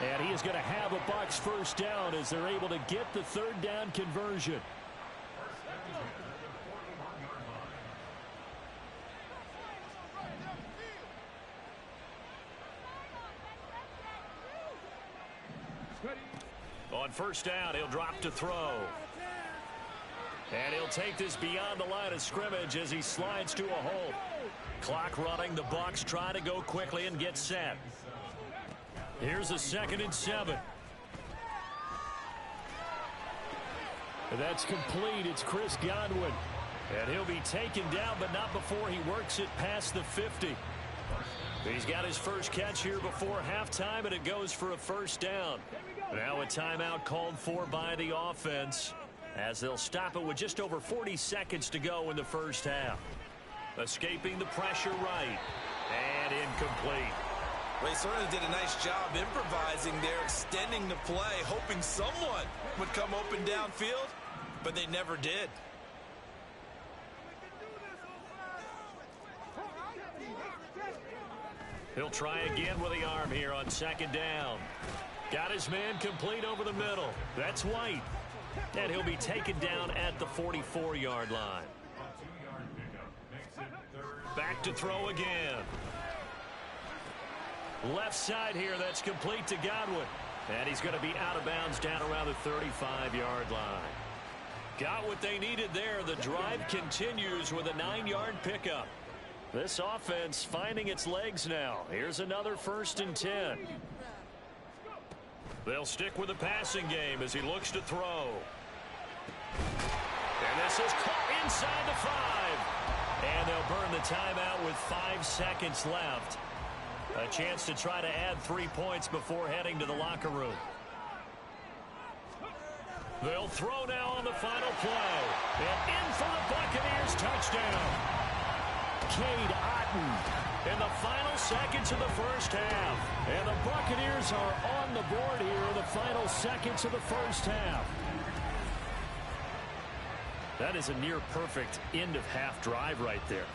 And he is going to have a Bucs first down as they're able to get the 3rd down conversion. On first down, he'll drop to throw. And he'll take this beyond the line of scrimmage as he slides to a halt. Clock running. The Bucs try to go quickly and get set. Here's a 2nd and 7. And that's complete. It's Chris Godwin. And he'll be taken down, but not before he works it past the 50. He's got his first catch here before halftime, and it goes for a first down. Now a timeout called for by the offense as they'll stop it with just over 40 seconds to go in the first half. Escaping the pressure right. And incomplete. Well, he certainly did a nice job improvising there, extending the play, hoping someone would come open downfield, but they never did. He'll try again with the arm here on 2nd down. Got his man complete over the middle. That's White. And he'll be taken down at the 44-yard line. Back to throw again. Left side here, that's complete to Godwin. And he's going to be out of bounds down around the 35-yard line. Got what they needed there. The drive continues with a 9-yard pickup. This offense finding its legs now. Here's another 1st and 10. They'll stick with the passing game as he looks to throw. And this is caught inside the 5. And they'll burn the timeout with 5 seconds left. A chance to try to add 3 points before heading to the locker room. They'll throw now on the final play. And in for the Buccaneers touchdown. Cade Otton in the final seconds of the first half. And the Buccaneers are on the board here in the final seconds of the first half. That is a near perfect end of half drive right there.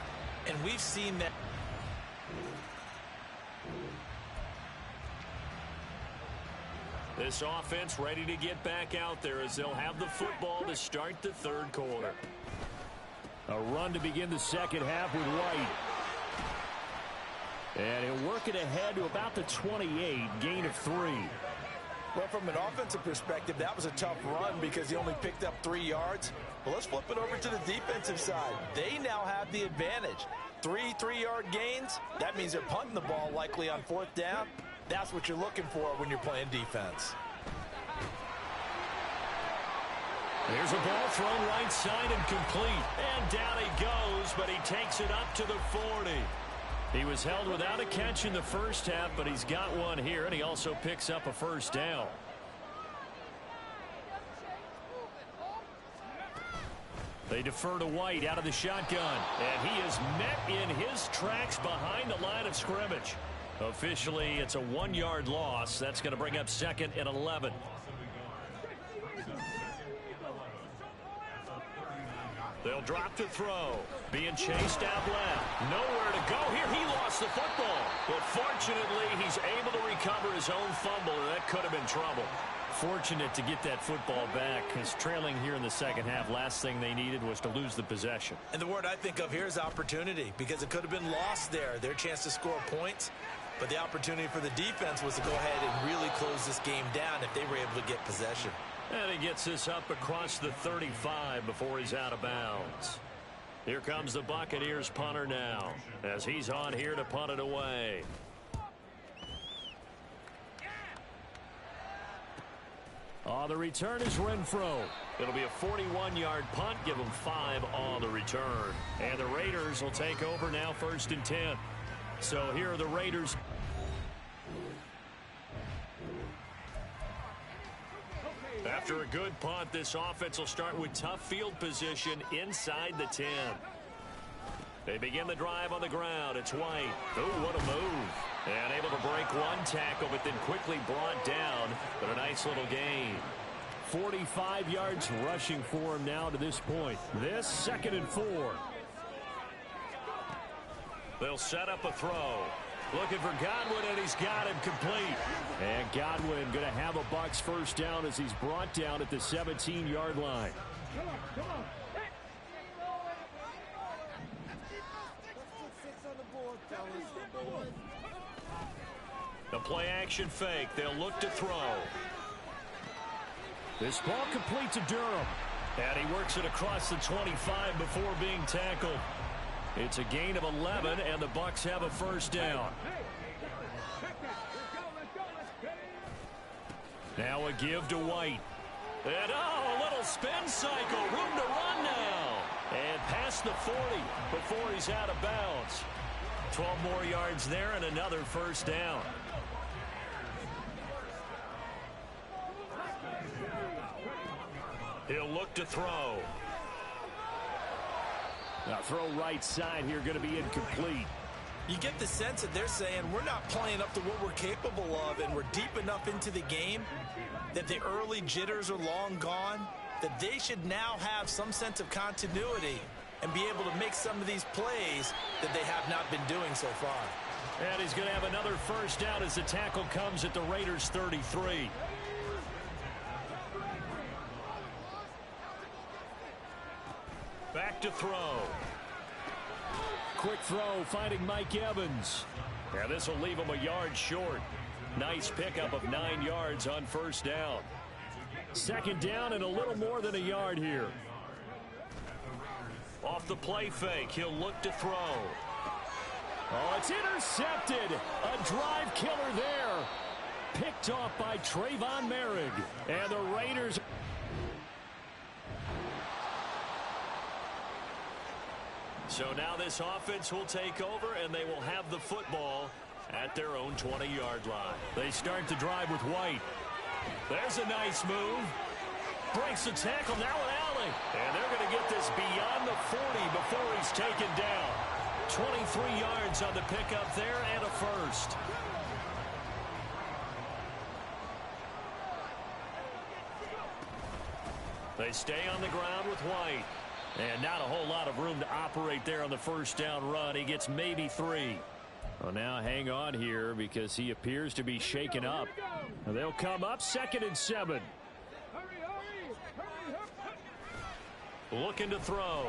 And we've seen that. This offense ready to get back out there as they'll have the football to start the 3rd quarter. A run to begin the second half with White. And he'll work it ahead to about the 28, gain of 3. Well, from an offensive perspective, that was a tough run because he only picked up 3 yards. Well, let's flip it over to the defensive side. They now have the advantage. 3 3-yard gains. That means they're punting the ball likely on 4th down. That's what you're looking for when you're playing defense. There's a ball thrown right side and complete. And down he goes, but he takes it up to the 40. He was held without a catch in the first half, but he's got one here, and he also picks up a first down. They defer to White out of the shotgun. And he is met in his tracks behind the line of scrimmage. Officially, it's a 1-yard loss. That's going to bring up second and 11. They'll drop to throw. Being chased out left. Nowhere to go here. He lost the football. But fortunately, he's able to recover his own fumble, or that could have been trouble. Fortunate to get that football back, because trailing here in the second half, last thing they needed was to lose the possession. And the word I think of here is opportunity, because it could have been lost there. Their chance to score points. But the opportunity for the defense was to go ahead and really close this game down if they were able to get possession. And he gets this up across the 35 before he's out of bounds. Here comes the Buccaneers punter now, as he's on here to punt it away. The return is Renfro. It'll be a 41-yard punt, give them 5 on the return. And the Raiders will take over now, 1st and 10. So here are the Raiders. After a good punt, this offense will start with tough field position inside the 10. They begin the drive on the ground. It's White. Oh, what a move. And able to break one tackle, but then quickly brought down. But a nice little gain. 45 yards rushing for him now to this point. This 2nd and 4. They'll set up a throw. Looking for Godwin, and he's got him complete. And Godwin going to have a Bucs first down as he's brought down at the 17-yard line. The play-action fake. They'll look to throw. This ball complete to Durham. And he works it across the 25 before being tackled. It's a gain of 11, and the Bucs have a first down. Now a give to White. And a little spin cycle. Room to run now. And past the 40 before he's out of bounds. 12 more yards there and another first down. He'll look to throw. Now throw right side here, going to be incomplete. You get the sense that they're saying we're not playing up to what we're capable of, and we're deep enough into the game that the early jitters are long gone, that they should now have some sense of continuity and be able to make some of these plays that they have not been doing so far. And he's going to have another first down as the tackle comes at the Raiders' 33. Back to throw. Quick throw, finding Mike Evans. Yeah, this will leave him a yard short. Nice pickup of 9 yards on first down. 2nd down and a little more than a yard here. Off the play fake, he'll look to throw. Oh, it's intercepted. A drive killer there. Picked off by Trayvon Merrick. And the Raiders... So now this offense will take over, and they will have the football at their own 20-yard line. They start the drive with White. There's a nice move. Breaks the tackle, now an alley. And they're going to get this beyond the 40 before he's taken down. 23 yards on the pickup there and a first. They stay on the ground with White. And not a whole lot of room to operate there on the first down run. He gets maybe 3. Well, now hang on here because he appears to be shaken up. They'll come up 2nd and 7. Looking to throw.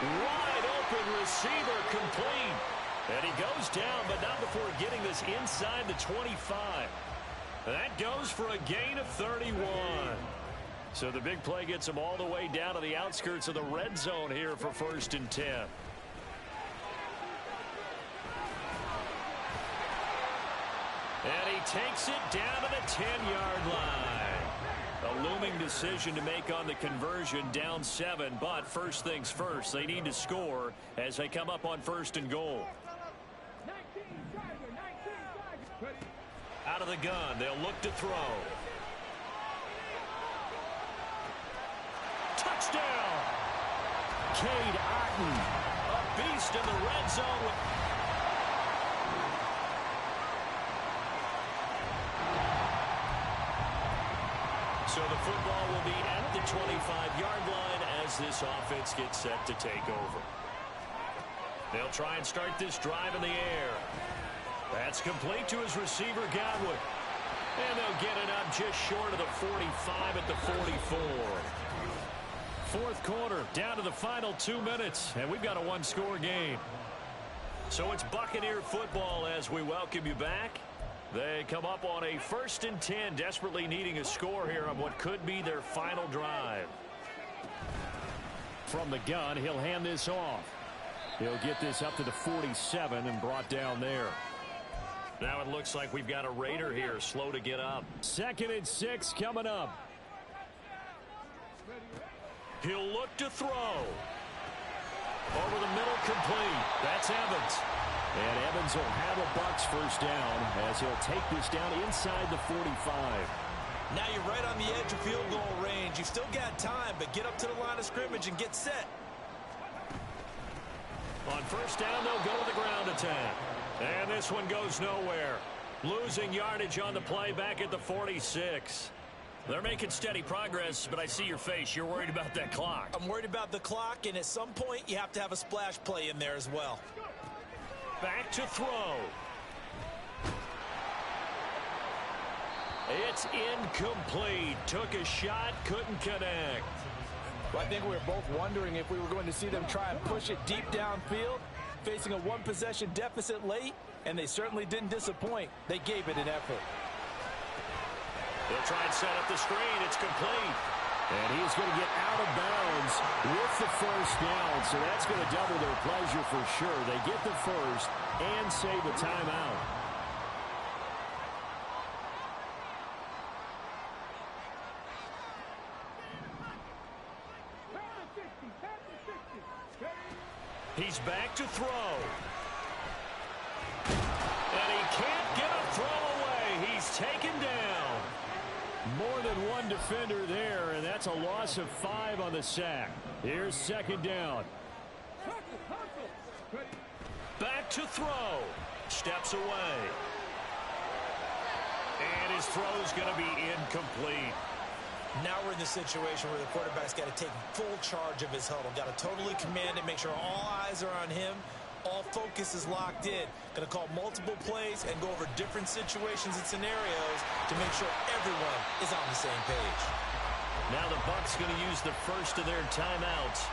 Wide open receiver complete. And he goes down, but not before getting this inside the 25. That goes for a gain of 31. So the big play gets him all the way down to the outskirts of the red zone here for 1st and 10. And he takes it down to the 10-yard line. A looming decision to make on the conversion, down 7. But first things first, they need to score as they come up on 1st and goal. Out of the gun, they'll look to throw. Touchdown! Cade Otton, a beast in the red zone. So the football will be at the 25-yard line as this offense gets set to take over. They'll try and start this drive in the air. That's complete to his receiver, Godwin. And they'll get it up just short of the 45 at the 44. Fourth quarter, down to the final 2 minutes, and we've got a one-score game. So it's Buccaneer football as we welcome you back. They come up on a 1st and 10, desperately needing a score here on what could be their final drive. From the gun, he'll hand this off. He'll get this up to the 47 and brought down there. Now it looks like we've got a Raider here, slow to get up. 2nd and 6 coming up. He'll look to throw. Over the middle, complete. That's Evans. And Evans will have a Bucs first down as he'll take this down inside the 45. Now you're right on the edge of field goal range. You've still got time, but get up to the line of scrimmage and get set. On first down, they'll go to the ground attack. And this one goes nowhere. Losing yardage on the play back at the 46. They're making steady progress, but I see your face. You're worried about that clock. I'm worried about the clock, and at some point, you have to have a splash play in there as well. Back to throw. It's incomplete. Took a shot, couldn't connect. Well, I think we were both wondering if we were going to see them try and push it deep downfield, facing a one-possession deficit late, and they certainly didn't disappoint. They gave it an effort. They'll try and set up the screen. It's complete. And he's going to get out of bounds with the first down, so that's going to double their pleasure for sure. They get the first and save a timeout. He's back to throw. And he can't get a throw away. He's taken down. More than one defender there, and that's a loss of 5 on the sack. Here's 2nd down. Back to throw. Steps away. And his throw's going to be incomplete. Now we're in the situation where the quarterback's got to take full charge of his huddle. Got to totally command it, make sure all eyes are on him. All focus is locked in. Going to call multiple plays and go over different situations and scenarios to make sure everyone is on the same page. Now the Bucs going to use the first of their timeouts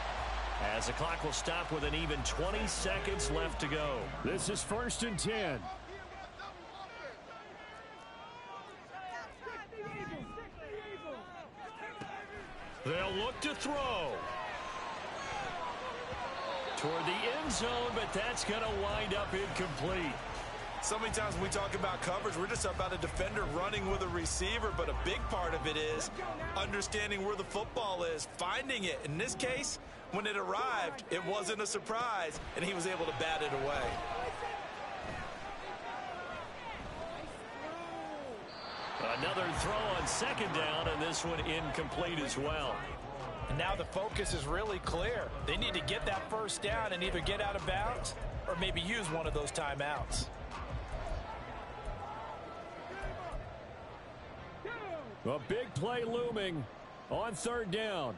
as the clock will stop with an even 20 seconds left to go. This is 1st and 10. They'll look to throw. Toward the end zone, but that's going to wind up incomplete. So many times when we talk about coverage, we're just about a defender running with a receiver, but a big part of it is understanding where the football is, finding it. In this case, when it arrived, it wasn't a surprise, and he was able to bat it away. Another throw on 2nd down, and this one incomplete as well. And now the focus is really clear. They need to get that first down and either get out of bounds or maybe use one of those timeouts. A big play looming on 3rd down.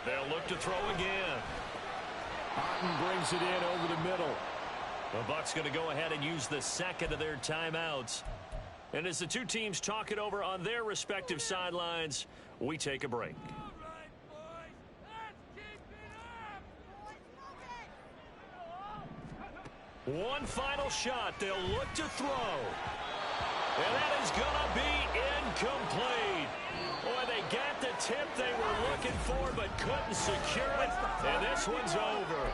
They'll look to throw again. Otton brings it in over the middle. The Bucs going to go ahead and use the 2nd of their timeouts. And as the two teams talk it over on their respective sidelines, we take a break. One final shot. They'll look to throw. And that is going to be incomplete. Boy, they got the tip they were looking for but couldn't secure it. And this one's over.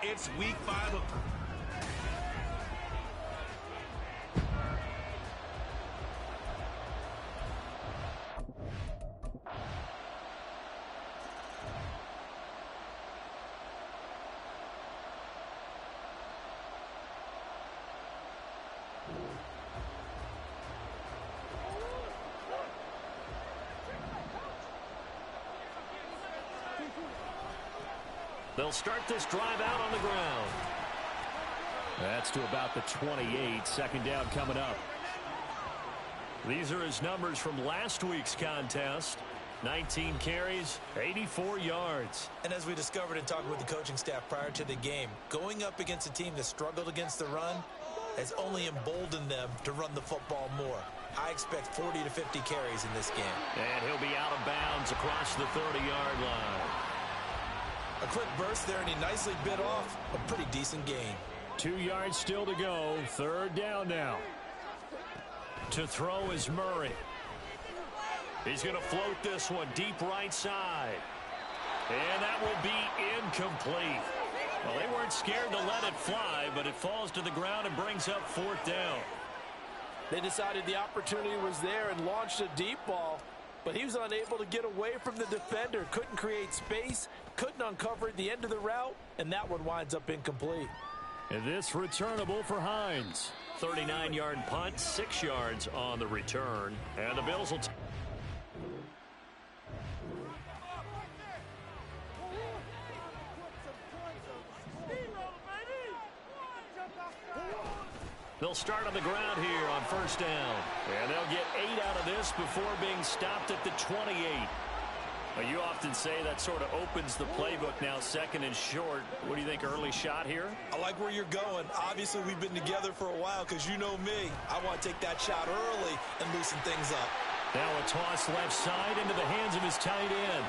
It's week 5 of... They'll start this drive out on the ground. That's to about the 28. Second down coming up. These are his numbers from last week's contest. 19 carries, 84 yards. And as we discovered in talking with the coaching staff prior to the game, going up against a team that struggled against the run has only emboldened them to run the football more. I expect 40 to 50 carries in this game. And he'll be out of bounds across the 30-yard line. A quick burst there, and he nicely bit off a pretty decent gain. 2 yards still to go. Third down now. To throw is Murray. He's going to float this one deep right side. And that will be incomplete. Well, they weren't scared to let it fly, but it falls to the ground and brings up fourth down. They decided the opportunity was there and launched a deep ball, but he was unable to get away from the defender. Couldn't create space, couldn't uncover the end of the route, and that one winds up incomplete. And this returnable for Hines. 39-yard punt, 6 yards on the return. And the Bills will... They'll start on the ground here on first down. And they'll get 8 out of this before being stopped at the 28. Well, you often say that sort of opens the playbook now, second and short. What do you think, early shot here? I like where you're going. Obviously, we've been together for a while because you know me. I want to take that shot early and loosen things up. Now a toss left side into the hands of his tight end.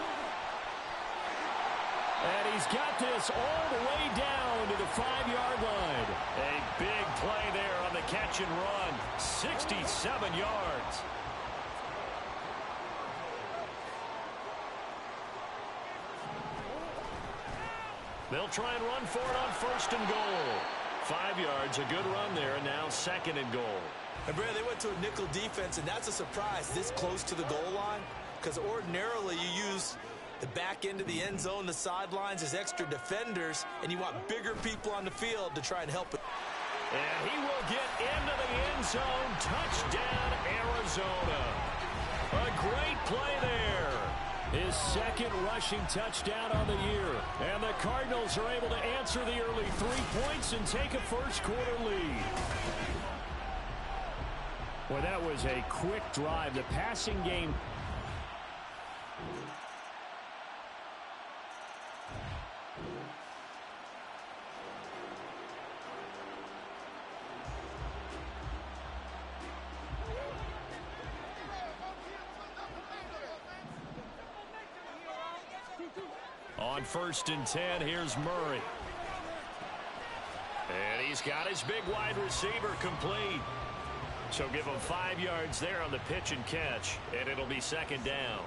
And he's got this all the way down to the 5-yard line. A big play there on the catch and run. 67 yards. They'll try and run for it on first and goal. 5 yards, a good run there, and now second and goal. And Brad, they went to a nickel defense, and that's a surprise this close to the goal line, because ordinarily you use the back end of the end zone, the sidelines as extra defenders, and you want bigger people on the field to try and help it. And he will get into the end zone. Touchdown, Arizona. A great play there. His second rushing touchdown on the year. And the Cardinals are able to answer the early 3 points and take a first-quarter lead. Well, that was a quick drive. The passing game... On first and 10, here's Murray. And he's got his big wide receiver complete. So give him 5 yards there on the pitch and catch, and it'll be second down.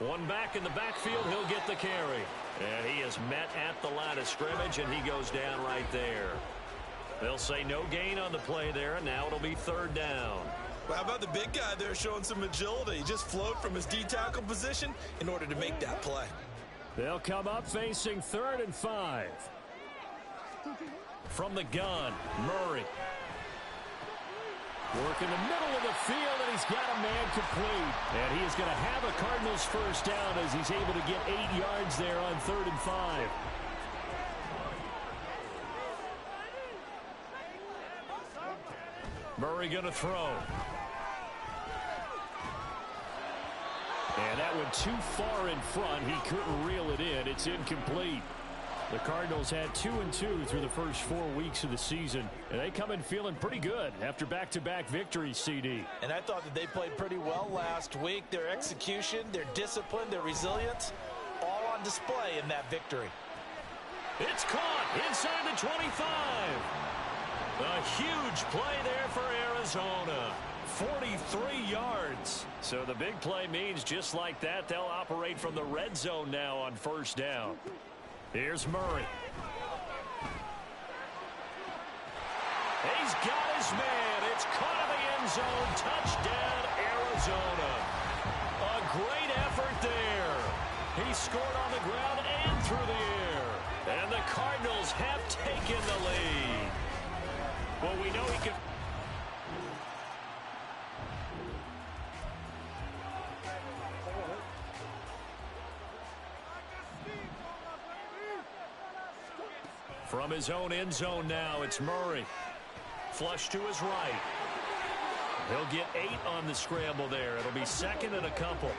One back in the backfield, he'll get the carry. And he is met at the line of scrimmage, and he goes down right there. They'll say no gain on the play there, and now it'll be third down. Well, how about the big guy there showing some agility? He just flowed from his D-tackle position in order to make that play. They'll come up facing 3rd and 5. From the gun, Murray. Work in the middle of the field, and he's got a man complete. And he is going to have a Cardinals first down as he's able to get 8 yards there on 3rd and 5. Murray going to throw. And that went too far in front. He couldn't reel it in. It's incomplete. The Cardinals had 2-2 through the first 4 weeks of the season. And they come in feeling pretty good after back-to-back victories, CD. And I thought that they played pretty well last week. Their execution, their discipline, their resilience, all on display in that victory. It's caught inside the 25. A huge play there for Arizona. 43 yards. So the big play means just like that, they'll operate from the red zone now on first down. Here's Murray. He's got his man. It's caught in the end zone. Touchdown, Arizona. A great effort there. He scored on the ground and through the air. And the Cardinals have taken the lead. Well, we know he can. From his own end zone now, it's Murray. Flush to his right. He'll get 8 on the scramble there. It'll be second and a couple.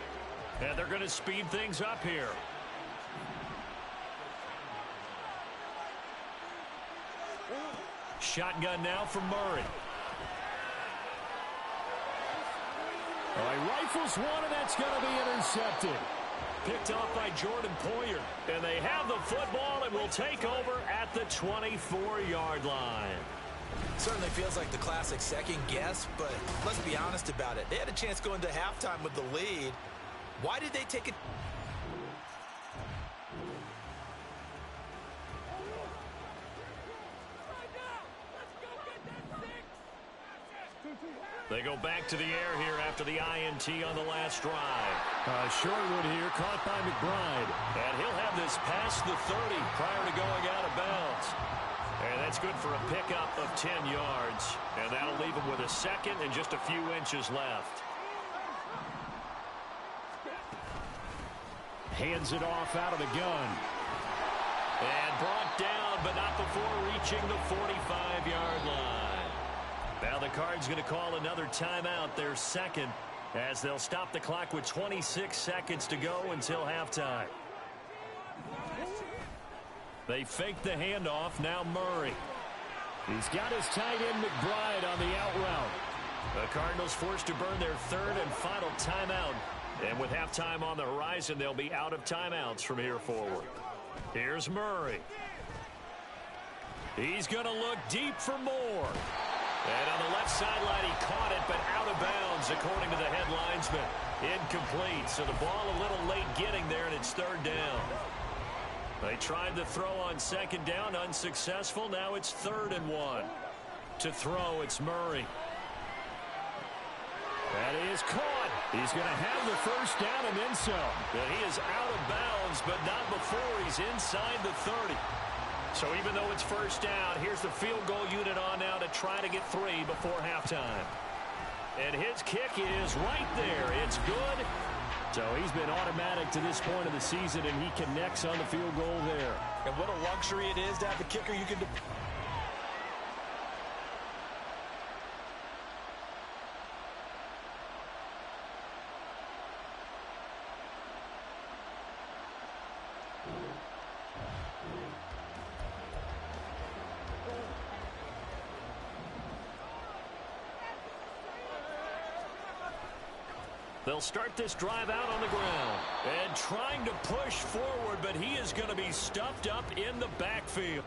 And they're going to speed things up here. Shotgun now for Murray. He rifles one, and that's going to be intercepted. Picked off by Jordan Poyer. And they have the football and will take over at the 24-yard line. Certainly feels like the classic second guess, but let's be honest about it. They had a chance going to halftime with the lead. Why did they take it? They go back to the air here after the INT on the last drive. Shortwood here, caught by McBride. And he'll have this past the 30 prior to going out of bounds. And that's good for a pickup of 10 yards. And that'll leave him with a second and just a few inches left. Hands it off out of the gun. And brought down, but not before reaching the 45-yard line. Now the Cards going to call another timeout, their second, as they'll stop the clock with 26 seconds to go until halftime. They fake the handoff. Now Murray. He's got his tight end McBride on the out route. The Cardinals forced to burn their third and final timeout. And with halftime on the horizon, they'll be out of timeouts from here forward. Here's Murray. He's going to look deep for more. And on the left sideline, he caught it, but out of bounds, according to the head linesman. Incomplete, so the ball a little late getting there, and it's third down. They tried to throw on second down, unsuccessful. Now it's 3rd and 1. To throw, it's Murray. That is caught. He's going to have the first down and then some. And he is out of bounds, but not before he's inside the 30. So even though it's first down, here's the field goal unit on now to try to get 3 before halftime. And his kick is right there. It's good. So he's been automatic to this point of the season, and he connects on the field goal there. And what a luxury it is to have a kicker you can do. They'll start this drive out on the ground. And trying to push forward, but he is going to be stuffed up in the backfield.